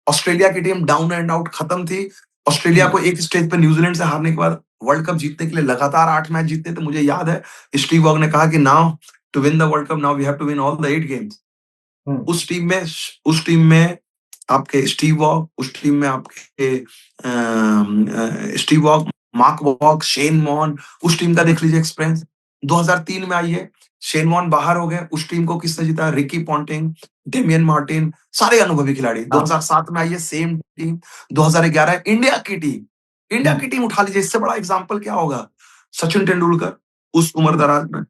Speaker 2: ऑस्ट्रेलिया की टीम डाउन एंड आउट खत्म थी। ऑस्ट्रेलिया
Speaker 1: हम्म,
Speaker 2: को एक स्टेज पे न्यूजीलैंड से हारने के बाद वर्ल्ड कप जीतने के लिए लगातार 8 मैच जीतने थे। मुझे याद है स्टीव वॉग ने कहा कि now to win the world cup, now we have to win all the 8 games.
Speaker 1: Hmm,
Speaker 2: उस टीम में आपके स्टीव वॉग, उस टीम में आपके स्टीव वॉग, मार्क वॉग, शेन वॉन, उस टीम का देख लीजिए एक्सपीरियंस। 2003 में आइए, शेन वॉन बाहर हो गए, उस टीम को किसने जीता? रिकी पॉन्टिंग, डेमियन मार्टिन, सारे अनुभवी खिलाड़ी।
Speaker 1: हाँ।
Speaker 2: 2007 में आइए, सेम टीम। 2011 इंडिया
Speaker 1: हम्म।
Speaker 2: की टीम उठा लीजिए, इससे बड़ा एग्जाम्पल क्या होगा? सचिन तेंदुलकर उस उम्र
Speaker 1: हम्म।
Speaker 2: दराज में,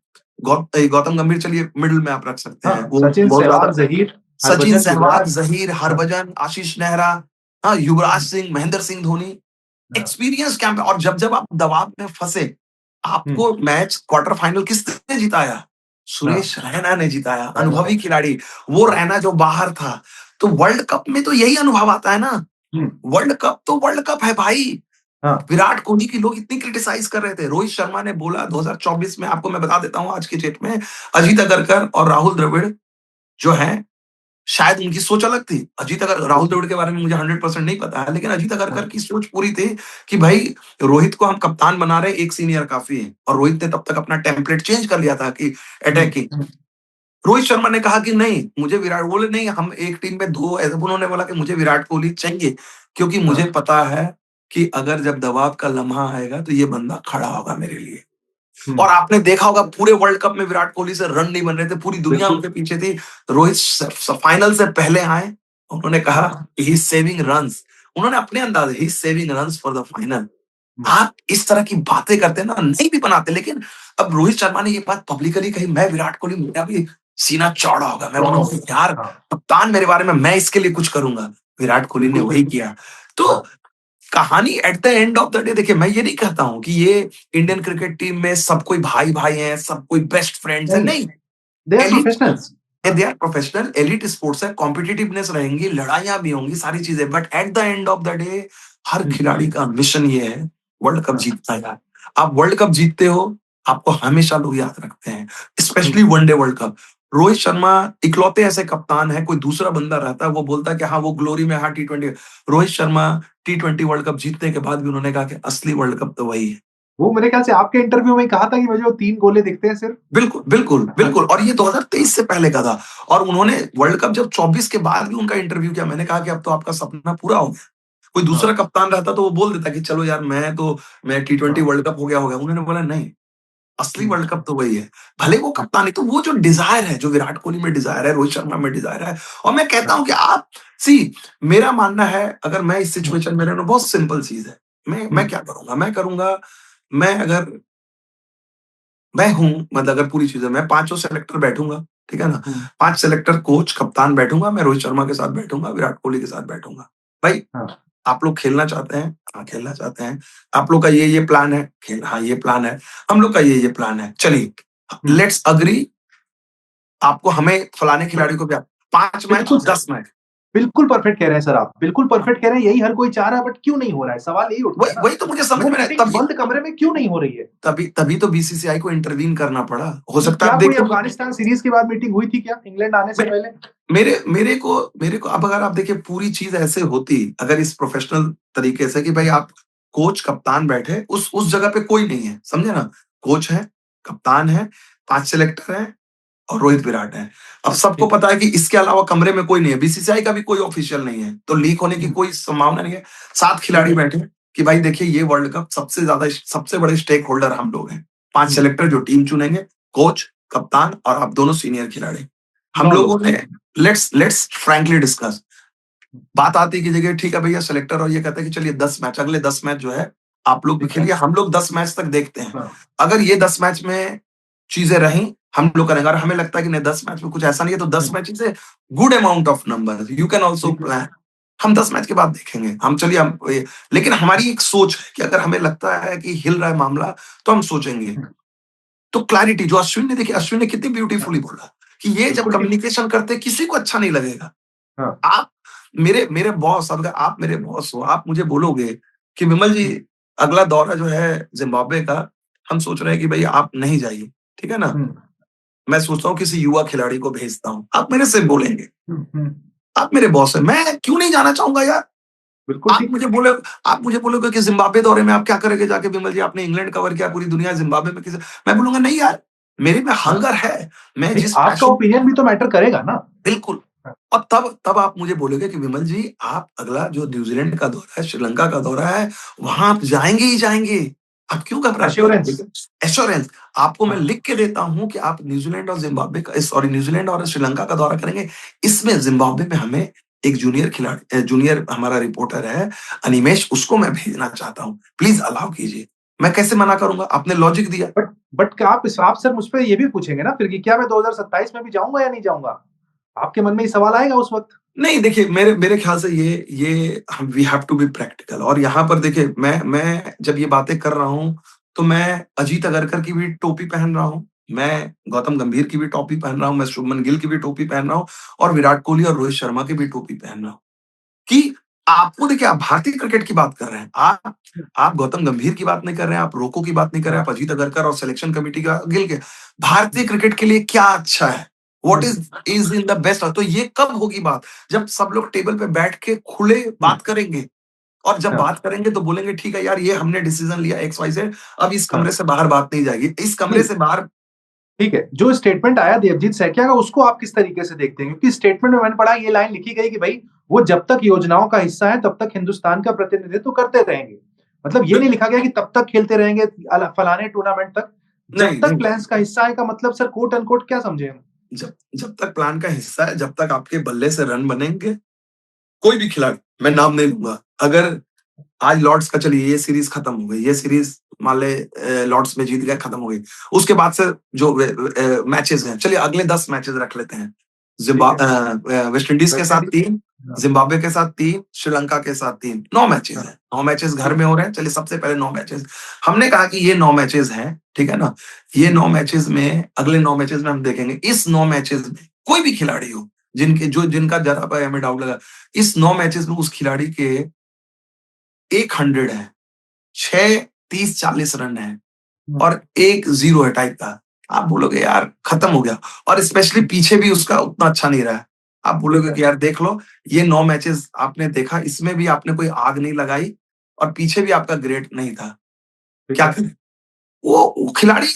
Speaker 2: गौतम गंभीर चलिए मिडिल में आप रख सकते
Speaker 1: हाँ,
Speaker 2: हैं, वो
Speaker 1: सचिन,
Speaker 2: बहुत
Speaker 1: सहवाग,
Speaker 2: ज्यादा।
Speaker 1: जहीर,
Speaker 2: सचिन,
Speaker 1: हरभजन,
Speaker 2: सहवाग,
Speaker 1: युवराज।
Speaker 2: जहीर,
Speaker 1: हाँ।
Speaker 2: हरभजन, आशीष नेहरा, हाँ, युवराज
Speaker 1: हम्म।
Speaker 2: सिंह, महेंद्र सिंह धोनी,
Speaker 1: हाँ।
Speaker 2: Experience camp. और जब जब आप दबाव में फंसे,
Speaker 1: हम्म।
Speaker 2: आपको मैच क्वार्टर फाइनल किसने जिताया?
Speaker 1: हाँ।
Speaker 2: सुरेश रैना ने जिताया,
Speaker 1: रहना
Speaker 2: अनुभवी
Speaker 1: है।
Speaker 2: खिलाड़ी। वो
Speaker 1: हाँ।
Speaker 2: रैना जो बाहर था। तो वर्ल्ड कप में तो यही अनुभव आता है ना।
Speaker 1: हम्म।
Speaker 2: वर्ल्ड कप तो वर्ल्ड कप है भाई।
Speaker 1: हाँ।
Speaker 2: विराट कोहली की लोग इतनी क्रिटिसाइज कर रहे थे, रोहित शर्मा ने बोला 2024 में, आपको मैं बता देता हूं आज की डेट में, अजीत अगरकर और राहुल द्रविड़ जो है, शायद उनकी सोच अलग थी। अजीत अगर राहुल द्रविड़ के बारे में मुझे 100% नहीं पता है, लेकिन अजीत अगरकर
Speaker 1: हाँ।
Speaker 2: की सोच पूरी थी कि भाई रोहित को हम कप्तान बना रहे हैं, एक सीनियर काफी है। और रोहित ने तब तक अपना टेम्पलेट चेंज कर लिया था कि अटैकिंग।
Speaker 1: हम्म।
Speaker 2: रोहित शर्मा ने कहा कि नहीं, मुझे विराट, बोले नहीं, हम एक टीम में दो, ऐसे उन्होंने बोला कि मुझे विराट कोहली चाहिए, क्योंकि मुझे
Speaker 1: हाँ।
Speaker 2: पता है कि अगर जब दबाव का लम्हा आएगा तो ये बंदा खड़ा होगा मेरे लिए।
Speaker 1: हम्म।
Speaker 2: और आपने देखा होगा पूरे वर्ल्ड कप में विराट कोहली से रन नहीं बन रहे थे, पूरी दुनिया
Speaker 1: बिल्कुल।
Speaker 2: उनके पीछे थी। रोहित फाइनल से पहले आए, उन्होंने कहा
Speaker 1: हाँ।
Speaker 2: He is saving runs. उन्होंने अपने अंदाज, he is saving runs for the final.
Speaker 1: Hmm.
Speaker 2: आप इस तरह की बातें करते हैं ना, नहीं भी बनाते, लेकिन अब रोहित शर्मा ने ये बात पब्लिकली कही, मैं विराट कोहली, मेरा भी सीना चौड़ा होगा, मैं
Speaker 1: चौड़ा
Speaker 2: बोलूंगा
Speaker 1: हो
Speaker 2: यार
Speaker 1: गया। हाँ।
Speaker 2: कप्तान मेरे बारे में, मैं इसके लिए कुछ करूंगा। विराट कोहली ने
Speaker 1: बिल्कुल
Speaker 2: वही
Speaker 1: बिल्कुल।
Speaker 2: किया। तो
Speaker 1: हाँ।
Speaker 2: कहानी eight the end of the day, देखिए मैं ये नहीं कहता हूं कि ये इंडियन क्रिकेट टीम में सब कोई भाई भाई हैं, सब कोई बेस्ट फ्रेंड्स है,
Speaker 1: नहीं,
Speaker 2: नहीं।
Speaker 1: They are
Speaker 2: elite,
Speaker 1: professionals. हाँ।
Speaker 2: They are professional, elite sports है, कॉम्पिटिटिवनेस रहेंगी, लड़ाइयां भी होंगी, सारी चीजें, but at the end of the day हर खिलाड़ी का मिशन ये है, वर्ल्ड कप
Speaker 1: हाँ।
Speaker 2: जीतना है। आप वर्ल्ड कप जीतते हो, आपको हमेशा लोग याद रखते हैं, specially
Speaker 1: hmm.
Speaker 2: One day world cup. Rohit Sharma इकलौते ऐसे कप्तान है, कोई दूसरा बंदा रहता है वो बोलता है कि हाँ वो ग्लोरी में, हाँ T20। Rohit Sharma T20 world cup जीतने के बाद भी उन्होंने कहा कि असली वर्ल्ड कप तो वही है।
Speaker 1: वो मेरे ख्याल से आपके इंटरव्यू में ही कहा था कि मुझे वो 3 गोले दिखते हैं सिर्फ।
Speaker 2: बिल्कुल, बिल्कुल,
Speaker 1: हाँ।
Speaker 2: बिल्कुल। और ये 2023 से पहले का था। और उन्होंने वर्ल्ड कप जब 24 के बाद भी उनका इंटरव्यू किया, मैंने कहा कि अब तो आपका सपना पूरा हो गया। कोई दूसरा
Speaker 1: हाँ।
Speaker 2: कप्तान रहता तो वो बोल देता कि चलो यार, मैं T20
Speaker 1: हाँ।
Speaker 2: वर्ल्ड कप हो गया होगा। उन्होंने बोला नहीं, असली
Speaker 1: हम्म।
Speaker 2: वर्ल्ड कप तो वही है। भले वो कप्तान है, तो वो जो डिजायर है, जो विराट कोहली में डिजायर है, रोहित शर्मा में डिजायर है। और मैं कहता
Speaker 1: हाँ।
Speaker 2: हूं कि आप सी, मेरा मानना है, अगर मैं इस
Speaker 1: हम्म।
Speaker 2: सिचुएशन में रहना, बहुत सिंपल चीज है। मैं
Speaker 1: हम्म।
Speaker 2: क्या करूंगा? मैं अगर मैं हूँ, मतलब अगर पूरी चीजें, मैं पांचों सेलेक्टर बैठूंगा, ठीक है ना?
Speaker 1: हम्म।
Speaker 2: 5 सेलेक्टर, कोच, कप्तान बैठूंगा, मैं रोहित शर्मा के साथ बैठूंगा, विराट कोहली के साथ बैठूंगा। भाई,
Speaker 1: हाँ।
Speaker 2: आप लोग खेलना चाहते हैं? हाँ, खेलना चाहते हैं। आप लोग का ये प्लान है? हाँ, ये प्लान है। हम लोग का ये प्लान है। चलिए,
Speaker 1: हम्म।
Speaker 2: लेट्स अग्री, आपको हमें फलाने खिलाड़ी को भी 5 मैच,
Speaker 1: बिल्कुल सर।
Speaker 2: 10 मैच।
Speaker 1: बिल्कुल परफेक्ट कह रहे हैं सर, आप बिल्कुल परफेक्ट कह रहे हैं, यही हर कोई चाह रहा है, बट क्यों नहीं हो रहा है, सवाल यही उठता
Speaker 2: वही
Speaker 1: है ना।
Speaker 2: वही तो मुझे समझ
Speaker 1: वो
Speaker 2: में नहीं,
Speaker 1: मीटिंग बंद कमरे में क्यों नहीं हो रही है?
Speaker 2: तभी तो बीसीसीआई को इंटरवीन करना पड़ा। हो सकता है
Speaker 1: क्या
Speaker 2: आप
Speaker 1: कोई
Speaker 2: देखते हो,
Speaker 1: अफगानिस्तान सीरीज के बाद मीटिंग हुई थी क्या, इंग्लैंड आने से पहले?
Speaker 2: मेरे को अब अगर आप देखिए पूरी चीज ऐसे होती, अगर इस प्रोफेशनल तरीके से कि भाई आप कोच कप्तान बैठे, उस जगह पे कोई नहीं है, समझे ना? कोच है, कप्तान है, 5 सिलेक्टर है, और रोहित विराट है। अब सबको
Speaker 1: ठीक।
Speaker 2: पता है कि इसके अलावा कमरे में कोई नहीं है, बीसीसीआई का भी कोई ऑफिशियल नहीं है, तो लीक होने की
Speaker 1: हम्म।
Speaker 2: कोई संभावना नहीं है। 7
Speaker 1: ठीक
Speaker 2: खिलाड़ी
Speaker 1: है।
Speaker 2: बैठे कि भाई देखिए, ये वर्ल्ड कप सबसे बड़े स्टेक होल्डर हम लोग हैं। 5
Speaker 1: हम्म।
Speaker 2: सिलेक्टर जो टीम चुनेंगे, कोच, कप्तान और आप दोनों सीनियर खिलाड़ी। हम
Speaker 1: 9 लोग।
Speaker 2: लोगों ने लेट्स फ्रैंकली डिस्कस। बात आती है कि देखिए ठीक है भैया, सिलेक्टर और ये कहते हैं कि चलिए 10 मैच, अगले 10 मैच जो है आप लोग भी
Speaker 1: ठीक है।
Speaker 2: खेलिए, हम लोग 10 मैच तक देखते हैं।
Speaker 1: हाँ।
Speaker 2: अगर ये 10 मैच में चीजें रही, हम लोग करेंगे। और हमें लगता है कि नहीं, 10 मैच में कुछ ऐसा नहीं है, तो 10
Speaker 1: hmm.
Speaker 2: Match is a good amount of number, you can also
Speaker 1: ठीक है।
Speaker 2: प्लान। हम 10 मैच के बाद देखेंगे, हम चलिए लेकिन हमारी एक सोच है कि अगर हमें लगता है कि हिल रहा है मामला, तो हम सोचेंगे।
Speaker 1: हम्म।
Speaker 2: तो क्लैरिटी जो अश्विन ने देखी, अश्विन ने कितनी ब्यूटीफुली
Speaker 1: हाँ।
Speaker 2: बोला कि ये जब
Speaker 1: बिल्कुल ठीक।
Speaker 2: कम्युनिकेशन करते किसी को अच्छा नहीं लगेगा।
Speaker 1: हाँ।
Speaker 2: आप मेरे मेरे बॉस, अगर आप मेरे बॉस हो, आप मुझे बोलोगे कि विमल जी,
Speaker 1: हम्म।
Speaker 2: अगला दौरा जो है जिम्बाब्वे का, हम सोच रहे हैं कि भाई आप नहीं जाइए, ठीक है ना?
Speaker 1: हम्म।
Speaker 2: मैं सोचता हूँ किसी युवा खिलाड़ी को भेजता हूँ, आप मेरे से बोलेंगे,
Speaker 1: हम्म।
Speaker 2: आप मेरे बॉस हैं, मैं क्यों नहीं जाना चाहूंगा यार?
Speaker 1: बिल्कुल
Speaker 2: आप
Speaker 1: ठीक।
Speaker 2: मुझे बोले आप मुझे बोलोगे कि जिम्बाब्वे दौरे में आप क्या करेंगे जाके, विमल जी आपने इंग्लैंड कवर किया, पूरी दुनिया जिम्बाब्वे में किसी, मैं बोलूंगा नहीं यार, मेरे में
Speaker 1: हाँ।
Speaker 2: हंगर है, मैं
Speaker 1: नहीं,
Speaker 2: जिस
Speaker 1: आपका
Speaker 2: पैशन,
Speaker 1: ओपिनियन भी तो मैटर करेगा ना।
Speaker 2: बिल्कुल,
Speaker 1: हाँ,
Speaker 2: और तब तब आप मुझे बोलोगे कि विमल जी, आप अगला जो न्यूज़ीलैंड का दौरा है, श्रीलंका का दौरा है, वहाँ आप जाएँगे ही जाएँगे। आप क्यों घबराते हैं?
Speaker 1: एश्योरेंस।
Speaker 2: लेकिन एश्योरेंस आपको मैं
Speaker 1: हाँ,
Speaker 2: लिख के देता हूँ कि आप न्यूज़ीलैंड और श्रीलंका का दौरा करेंगे। इसमें ज़िम्बाब्वे में हमें एक जूनियर हमारा रिपोर्टर है, अनिमेष, उसको मैं भेजना चाहता हूँ। प्लीज़ अलाउ कीजिए। मैं कैसे मना करूँगा? आपने लॉजिक दिया।
Speaker 1: बट आप सर मुझ पे ये भी पूछेंगे ना फिर कि क्या मैं 2027 में भी जाऊँगा या नहीं जाऊँगा? आपके मन में ये सवाल आएगा उस वक़्त।
Speaker 2: नहीं, देखिए, मेरे मेरे ख़्याल से ये हम we have to be practical. और यहाँ पर देखिए, मैं जब ये बातें कर रहा हूँ, तो मैं अजीत अगरकर की भी टोपी पहन रहा हूँ, मैं गौतम गंभीर की भी टोपी पहन रहा हूँ, मैं शुभमन गिल की भी टोपी पहन रहा हूँ और विराट कोहली और रोहित शर्मा की भी टोपी पहन रहा हूँ। कि आपको देखिए, आप भारतीय क्रिकेट की बात कर रहे हैं। आप गौतम गंभीर की बात नहीं कर रहे हैं, आप रोको की बात नहीं कर रहे हैं,
Speaker 1: हाँ,
Speaker 2: आप अजीत अगरकर और सिलेक्शन कमिटी का गिल के। भारतीय क्रिकेट के लिए क्या अच्छा है? What
Speaker 1: hmm,
Speaker 2: is in the best? तो ये कब होगी बात? जब सब लोग टेबल पे बैठ के खुले
Speaker 1: हुँ,
Speaker 2: बात करेंगे। और जब
Speaker 1: हाँ,
Speaker 2: बात करेंगे तो बोलेंगे, ठीक है यार, ये हमने डिसीजन लिया एक्स वाई जेड, अब इस
Speaker 1: हाँ।
Speaker 2: कमरे से बाहर बात नहीं जाएगी। इस कमरे
Speaker 1: नहीं,
Speaker 2: से बाहर।
Speaker 1: ठीक है। जो स्टेटमेंट आया देवजीत सैकिया का उसको आप किस तरीके से देखते हैं? क्योंकि स्टेटमेंट में मैंने पढ़ा ये लाइन लिखी गई कि भई वो जब तक योजनाओं का हिस्सा है तब तक हिंदुस्तान का प्रतिनिधित्व करते रहेंगे। मतलब ये नहीं लिखा गया कि तब तक खेलते रहेंगे फलाने टूर्नामेंट तक। जब
Speaker 2: नहीं,
Speaker 1: तक
Speaker 2: नहीं।
Speaker 1: प्लान्स का हिस्सा है का मतलब सर कोट अनकोट क्या समझे हम?
Speaker 2: जब जब तक प्लान का हिस्सा है, जब तक आपके बल्ले से रन बनेंगे, कोई भी खिलाड़ी, मैं नाम नहीं लूँगा, अगर आज लॉर्ड्स का, चलिए ये सीरीज खत्म हो गई, ये सीरीज मान ले लॉर्ड्स में जीत गए, खत्म हो गई। उसके बाद से जो मैचेस हैं, चलिए अगले 10 मैचेस रख लेते हैं।
Speaker 1: ठीक है।
Speaker 2: वेस्ट इंडीज के
Speaker 1: वेस्ट
Speaker 2: साथ
Speaker 1: इंडीज।
Speaker 2: 3,
Speaker 1: हाँ,
Speaker 2: जिम्बाब्वे के साथ 3, श्रीलंका के साथ 3, 9 मैचेस
Speaker 1: हाँ,
Speaker 2: हैं। 9 मैचेस घर
Speaker 1: ठीक
Speaker 2: में हो रहे हैं। चलिए सबसे पहले 9 मैचेस हमने कहा कि ये 9 मैचेस हैं, ठीक है ना? ये 9 मैचेस में, अगले 9 मैचेस में हम देखेंगे, इस 9 मैचेस में कोई भी खिलाड़ी हो, जिनका जरा सा हमें डाउट लगा, इस 9 मैचेस में उस खिलाड़ी के 100 है, 6 30-40 रन है
Speaker 1: हुँ,
Speaker 2: और 1 0 है टाइप का। आप बोलोगे यार खत्म हो गया। और स्पेशली पीछे भी उसका उतना अच्छा नहीं रहा है। आप
Speaker 1: ठीक
Speaker 2: बोलोगे
Speaker 1: है,
Speaker 2: कि यार देख लो, ये 9 मैचेस आपने देखा, इसमें भी आपने कोई आग नहीं लगाई और पीछे भी आपका ग्रेट नहीं था।
Speaker 1: ठीक
Speaker 2: क्या
Speaker 1: है।
Speaker 2: करें? वो खिलाड़ी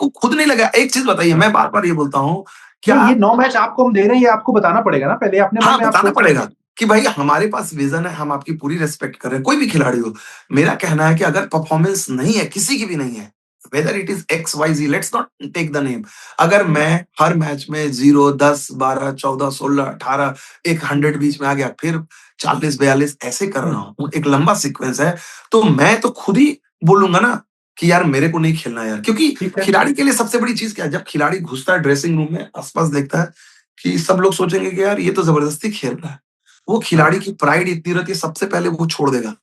Speaker 2: को खुद नहीं लगा। एक चीज़ बताइए,
Speaker 1: हाँ।
Speaker 2: मैं बार-बार ये बोलता हूँ, क्या
Speaker 1: नहीं, ये 9 मैच आपको हम दे रहे हैं, ये आपको बताना पड़ेगा ना पहले अपने मन
Speaker 2: हाँ,
Speaker 1: में आप
Speaker 2: बताना
Speaker 1: सोच
Speaker 2: पड़ेगा
Speaker 1: लीजिए।
Speaker 2: कि भाई हमारे पास विज़न है, हम आपकी पूरी रिस्पेक्ट कर रहे हैं, कोई भी खिलाड़ी हो। मेरा कहना है कि अगर परफॉर्मेंस नहीं है, किसी की भी नहीं है, whether it is X, Y, Z, let's not take the name. अगर
Speaker 1: हुँ,
Speaker 2: मैं हर मैच में 0, 10, 12, 14, 16, 18, एक 100 बीच में आ गया, फिर 40, 42 ऐसे कर
Speaker 1: हुँ,
Speaker 2: रहा हूँ, एक लंबा सीक्वेंस है, तो मैं तो खुद ही बोलूँगा ना कि यार मेरे को नहीं खेलना यार। क्योंकि
Speaker 1: ठीक है।
Speaker 2: खिलाड़ी के लिए सबसे बड़ी चीज़ क्या है? जब खिलाड़ी घुसता है ड्रेसिंग रूम में, आस-पास देखता है कि सब लोग सोचेंगे कि यार ये तो ज़बरदस्ती खेल रहा है। वो
Speaker 1: हाँ,
Speaker 2: खिलाड़ी की प्राइड इतनी रहती है, सबसे पहले वो छोड़ देगा।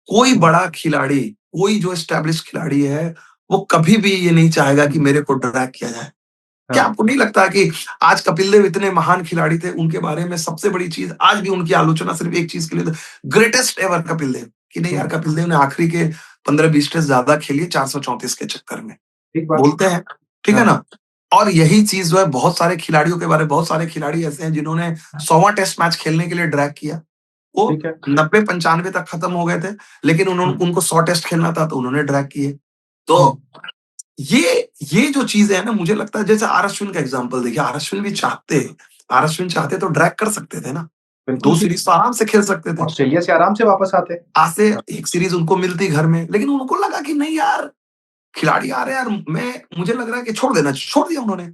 Speaker 2: कोई
Speaker 1: हुँ,
Speaker 2: बड़ा खिलाड़ी, कोई जो एस्टेब्लिश्ड खिलाड़ी है, वो कभी भी ये नहीं चाहेगा कि
Speaker 1: हुँ,
Speaker 2: मेरे को ड्रैग किया जाए। क्या
Speaker 1: हाँ,
Speaker 2: आपको नहीं लगता कि आज कपिल देव इतने महान खिलाड़ी थे, उनके बारे में सबसे बड़ी चीज़ आज भी उनकी आलोचना सिर्फ एक चीज़ के लिए, ग्रेटेस्ट एवर कपिल देव, कि नहीं यार,
Speaker 1: हुँ,
Speaker 2: कपिल देव ने आखिरी के 15-20 टेस्ट ज़्यादा खेली 434 के चक्कर में।
Speaker 1: ठीक बात।
Speaker 2: बोलते हैं, ठीक है
Speaker 1: हाँ,
Speaker 2: ना? और यही चीज़ जो है बहुत सारे खिलाड़ियों के बारे में, बहुत सारे खिलाड़ी ऐसे हैं जिन्होंने 100वाँ टेस्ट मैच खेलने के लिए ड्रैग किया। वो
Speaker 1: ठीक है।
Speaker 2: 90-95 तक खत्म हो गए थे, लेकिन
Speaker 1: हुँ,
Speaker 2: उनको 100 टेस्ट खेलना था तो उन्होंने ड्रैग किए। तो
Speaker 1: हुँ,
Speaker 2: ये जो चीज़ें हैं ना, मुझे लगता है जैसे आर अश्विन का एग्ज़ाम्पल देखिए, आर अश्विन चाहते तो ड्रैग कर सकते थे ना।
Speaker 1: बिल्कुल
Speaker 2: 2
Speaker 1: ठीक।
Speaker 2: सीरीज़ तो आराम से खेल सकते थे।
Speaker 1: ऑस्ट्रेलिया से आराम से वापस आते।
Speaker 2: आज से
Speaker 1: हाँ,
Speaker 2: 1 सीरीज़ उनको मिलती घर में, लेकिन उनको लगा कि नहीं यार, खिलाड़ी आ रहे हैं यार, मुझे लग रहा है कि छोड़ दिया उन्होंने।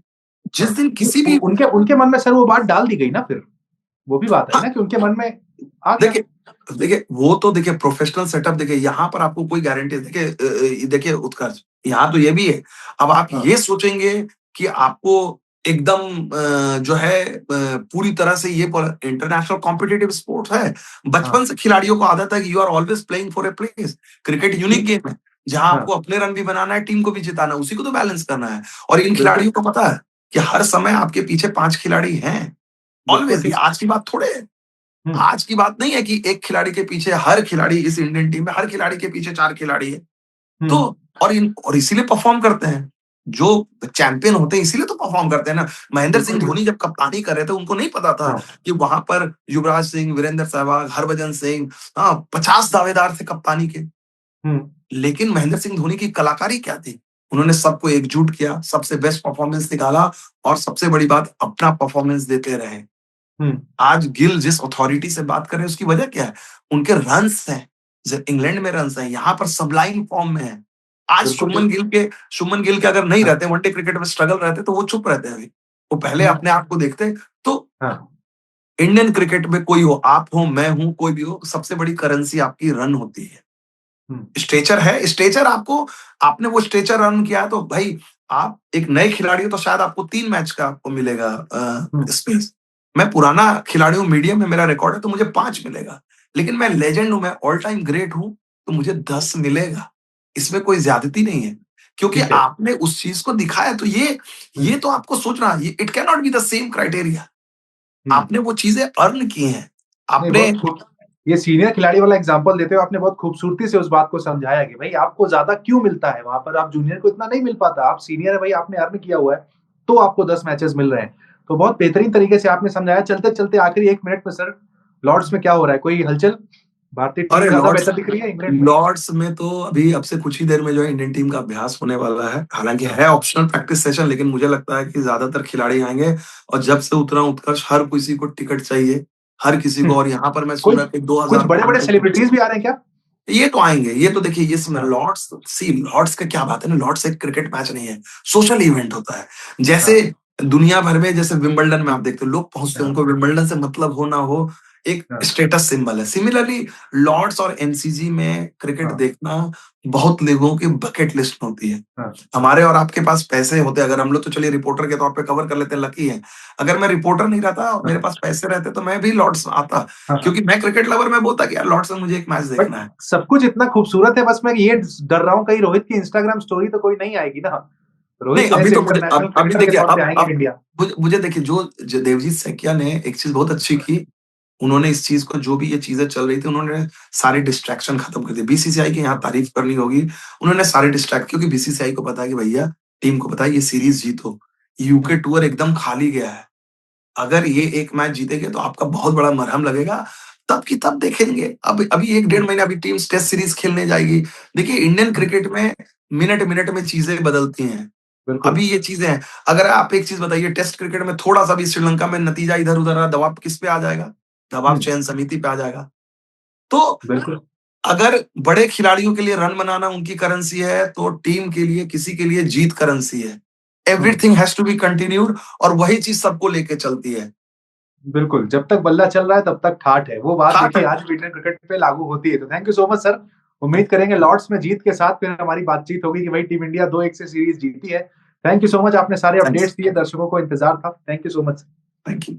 Speaker 2: जिस
Speaker 1: हाँ।
Speaker 2: दिन
Speaker 1: नहीं,
Speaker 2: किसी
Speaker 1: उ
Speaker 2: भी
Speaker 1: उनके उनके मन में सर वो बात डाल दी गई ना फिर। वो भी बात आई
Speaker 2: हाँ,
Speaker 1: ना कि उनके मन में आ गया।
Speaker 2: देखिए देखिए, वो तो देखिए प्रोफ़ेशनल सेटअप, देखिए यहाँ पर आपको कोई गारंटी, देखिए देखिए उत्कर्ष, यहाँ तो ये भी है। अब आप
Speaker 1: हाँ,
Speaker 2: ये सोचेंगे कि आपको एकदम जो है पूरी तरह से ये इंटरनेशनल कॉम्पिटिटिव स्पोर्ट्स है।
Speaker 1: हाँ,
Speaker 2: बचपन से खिलाड़ियों को आदत है कि you are always playing for a place. Cricket unique
Speaker 1: ठीक।
Speaker 2: गेम है, जहाँ
Speaker 1: हाँ,
Speaker 2: आपको अपने रन भी बनाना है, टीम को भी जिताना है, उसी को तो बैलेंस करना है। और इन
Speaker 1: बिल्कुल,
Speaker 2: खिलाड़ियों को पता है कि हर समय आपके पीछे 5 खिलाड़ी हैं।
Speaker 1: बिल्कुल
Speaker 2: ऑलवेज, ये
Speaker 1: ठीक।
Speaker 2: आज की बात थोड़े है।
Speaker 1: हुँ,
Speaker 2: आज की बात नहीं है कि एक खिलाड़ी के पीछे, हर खिलाड़ी इस इंडियन टीम में हर खिलाड़ी के पीछे 4 खिलाड़ी है।
Speaker 1: हुँ,
Speaker 2: तो और इसीलिए परफ़ॉर्म करते हैं। जो चैंपियन होते हैं इसीलिए तो परफ़ॉर्म करते हैं ना। महेंद्र
Speaker 1: बिल्कुल
Speaker 2: सिंह
Speaker 1: ठीक।
Speaker 2: धोनी जब कप्तानी कर रहे थे, उनको नहीं पता था
Speaker 1: हाँ,
Speaker 2: कि वहाँ पर युवराज सिंह, वीरेंद्र सहवाग, हरभजन सिंह, हाँ, 50 दावेदार थे कप्तानी के।
Speaker 1: हुँ,
Speaker 2: लेकिन महेंद्र सिंह धोनी की कलाकारी क्या थी? उन्होंने सबको एकजुट किया, सबसे बेस्ट परफ़ॉर्मेंस निकाला और सबसे बड़ी बात, अपना परफ़ॉर्मेंस देते रहे।
Speaker 1: हम्म।
Speaker 2: आज गिल जिस अथॉरिटी से बात कर रहे हैं उसकी वजह क्या है? उनके रन्स हैं, इंग्लैंड में रन्स हैं, यहाँ पर सबलाइन फॉर्म में है। आज
Speaker 1: बिल्कुल
Speaker 2: शुभमन गिल के अगर नहीं
Speaker 1: हाँ।
Speaker 2: रहते, वनडे क्रिकेट में स्ट्रगल रहते तो वो चुप रहते अभी। वो पहले
Speaker 1: हम्म,
Speaker 2: अपने आप को देखते। तो
Speaker 1: हाँ।
Speaker 2: इंडियन क्रिकेट में कोई हो, आप हो, मैं हूं, कोई भी हो, सबसे बड़ी करेंसी आपकी रन होती है।
Speaker 1: हम्म,
Speaker 2: स्टेचर है, स्टेचर आपको, आपने वो स्टेचर रन किया तो भाई आप एक नए खिलाड़ी हो तो शायद आपको 3 मैच का आपको मिलेगा
Speaker 1: हम्म,
Speaker 2: स्पेस। मैं पुराना खिलाड़ी हूँ, मीडियम में मेरा रिकॉर्ड है तो मुझे 5 मिलेगा। लेकिन मैं लेजेंड हूँ, मैं ऑल टाइम ग्रेट हूँ तो मुझे 10 मिलेगा। इसमें कोई ज्यादती नहीं है। क्योंकि
Speaker 1: ठीक है।
Speaker 2: आपने उस चीज को दिखाया तो ये
Speaker 1: हम्म,
Speaker 2: तो आपको सोचना, ये it can not be the same criteria.
Speaker 1: Hmm.
Speaker 2: आपने वो चीजें अर्न की हैं।
Speaker 1: नहीं,
Speaker 2: आपने
Speaker 1: बहुत खूब। ये सीनियर खिलाड़ी वाला एग्जांपल देते हुए आपने बहुत खूबसूरती से उस बात को समझाया कि भाई आपको ज्यादा क्यों मिलता है वहां पर, आप जूनियर को इतना नहीं मिल पाता, आप सीनियर है भाई, आपने अर्न किया हुआ है, तो आपको 10 मैचेस मिल रहे हैं। तो बहुत बेहतरीन तरीके से आपने समझाया। चलते चलते आखिरी 1 मिनट में सर, लॉर्ड्स में क्या हो रहा है, कोई हलचल? भारतीय टीम
Speaker 2: अरे
Speaker 1: ज्यादा
Speaker 2: लॉर्ड्स
Speaker 1: बेहतर दिख रही है इंग्लैंड में?
Speaker 2: लॉर्ड्स में तो अभी अब से कुछ ही देर में जो है इंडियन टीम का अभ्यास होने वाला है। हालांकि
Speaker 1: हाँ।
Speaker 2: है ऑप्शनल प्रैक्टिस सेशन, लेकिन मुझे लगता है कि ज्यादातर खिलाड़ी आएंगे। और जब से उतरा उत्कर्ष, हर किसी को टिकट चाहिए, हर किसी को। और यहाँ पर मैं सुन
Speaker 1: कोई
Speaker 2: रहा कि
Speaker 1: कुछ बड़े बड़े
Speaker 2: 2500।
Speaker 1: सेलिब्रिटीज भी आ रहे हैं क्या?
Speaker 2: ये तो आएंगे, ये तो देखिए, ये समय
Speaker 1: हाँ।
Speaker 2: लॉर्ड्स का क्या बात है ना, लॉर्ड्स एक क्रिकेट मैच नहीं है, सोशल इवेंट होता है। जैसे
Speaker 1: हाँ।
Speaker 2: दुनिया भर में, जैसे विंबलडन में आप देखते हो लोग पहुंचते हैं,
Speaker 1: हाँ।
Speaker 2: उनको विंबलडन से मतलब हो ना हो, एक
Speaker 1: हाँ।
Speaker 2: स्टेटस सिंबल है। सिमिलरली लॉर्ड्स और एमसीजी में क्रिकेट
Speaker 1: हाँ।
Speaker 2: देखना बहुत लोगों की बकेट लिस्ट में होती है।
Speaker 1: हाँ।
Speaker 2: हमारे और आपके पास पैसे होते, अगर हम लोग तो चलिए रिपोर्टर के तौर पे कवर कर लेते हैं, लकी है। अगर मैं रिपोर्टर नहीं रहता और मेरे
Speaker 1: हाँ।
Speaker 2: पास पैसे रहते तो मैं भी लॉर्ड्स आता।
Speaker 1: हाँ।
Speaker 2: क्योंकि मैं क्रिकेट लवर, मैं बोलता कि यार लॉर्ड्स में मुझे एक मैच
Speaker 1: बट
Speaker 2: देखना है।
Speaker 1: सब कुछ इतना खूबसूरत है, बस मैं ये डर रहा हूँ कहीं रोहित की इंस्टाग्राम स्टोरी तो कोई नहीं आएगी ना।
Speaker 2: नहीं,
Speaker 1: रोहित
Speaker 2: अभी
Speaker 1: एज
Speaker 2: तो मुझे
Speaker 1: इंटरनेशनल
Speaker 2: अभी
Speaker 1: क्रिकेटर के
Speaker 2: देखिए,
Speaker 1: तौर पे आएंगे इंडिया।
Speaker 2: मुझे देखिए, जो देवजीत सेकिया ने एक चीज बहुत अच्छी की। उन्होंने इस चीज को, जो भी ये चीजें चल रही थी, उन्होंने सारी डिस्ट्रैक्शन खत्म कर दी। बीसीसीआई की यहाँ
Speaker 1: हाँ।
Speaker 2: तारीफ करनी होगी। उन्होंने सारे डिस्ट्रैक्ट, क्योंकि बीसीसीआई को पता है कि भैया, टीम को पता है ये सीरीज जीतो, यूके
Speaker 1: हम्म,
Speaker 2: टूर एकदम खाली गया है। अगर ये एक मैच जीतेंगे तो आपका बहुत बड़ा मरहम लगेगा। तब की तब देखेंगे। अब अभी एक डेढ़
Speaker 1: हम्म,
Speaker 2: महीना अभी टीम टेस्ट सीरीज खेलने जाएगी। देखिए इंडियन
Speaker 1: हम्म,
Speaker 2: क्रिकेट में मिनट मिनट में चीजें बदलती हैं।
Speaker 1: बिल्कुल।
Speaker 2: अभी ये चीजें हैं। अगर आप एक चीज बताइए, टेस्ट क्रिकेट में थोड़ा सा भी श्रीलंका में नतीजा इधर उधर रहा, दबाव किस पे आ जाएगा? दबाव
Speaker 1: हम्म,
Speaker 2: चयन समिति पे आ जाएगा। तो
Speaker 1: बिल्कुल।
Speaker 2: अगर बड़े खिलाड़ियों के लिए रन बनाना उनकी करेंसी है, तो टीम के लिए, किसी के लिए जीत करेंसी है।
Speaker 1: Hmm,
Speaker 2: everything has to be continued, और वही चीज सबको लेके चलती है।
Speaker 1: बिल्कुल, जब तक बल्ला चल रहा है तब तक ठाठ है, वो बात
Speaker 2: ठाट
Speaker 1: देखिए
Speaker 2: है।
Speaker 1: आज भी इंडियन क्रिकेट पे लागू होती है। तो thank you so much sir. उम्मीद करेंगे लॉर्ड्स में जीत के साथ फिर हमारी बातचीत होगी कि भाई टीम इंडिया 2-1 से सीरीज जीती है। थैंक यू सो मच, आपने सारे
Speaker 2: थैंक्स।
Speaker 1: अपडेट्स दिए, दर्शकों को इंतजार था। Thank you so much.
Speaker 2: Thank you.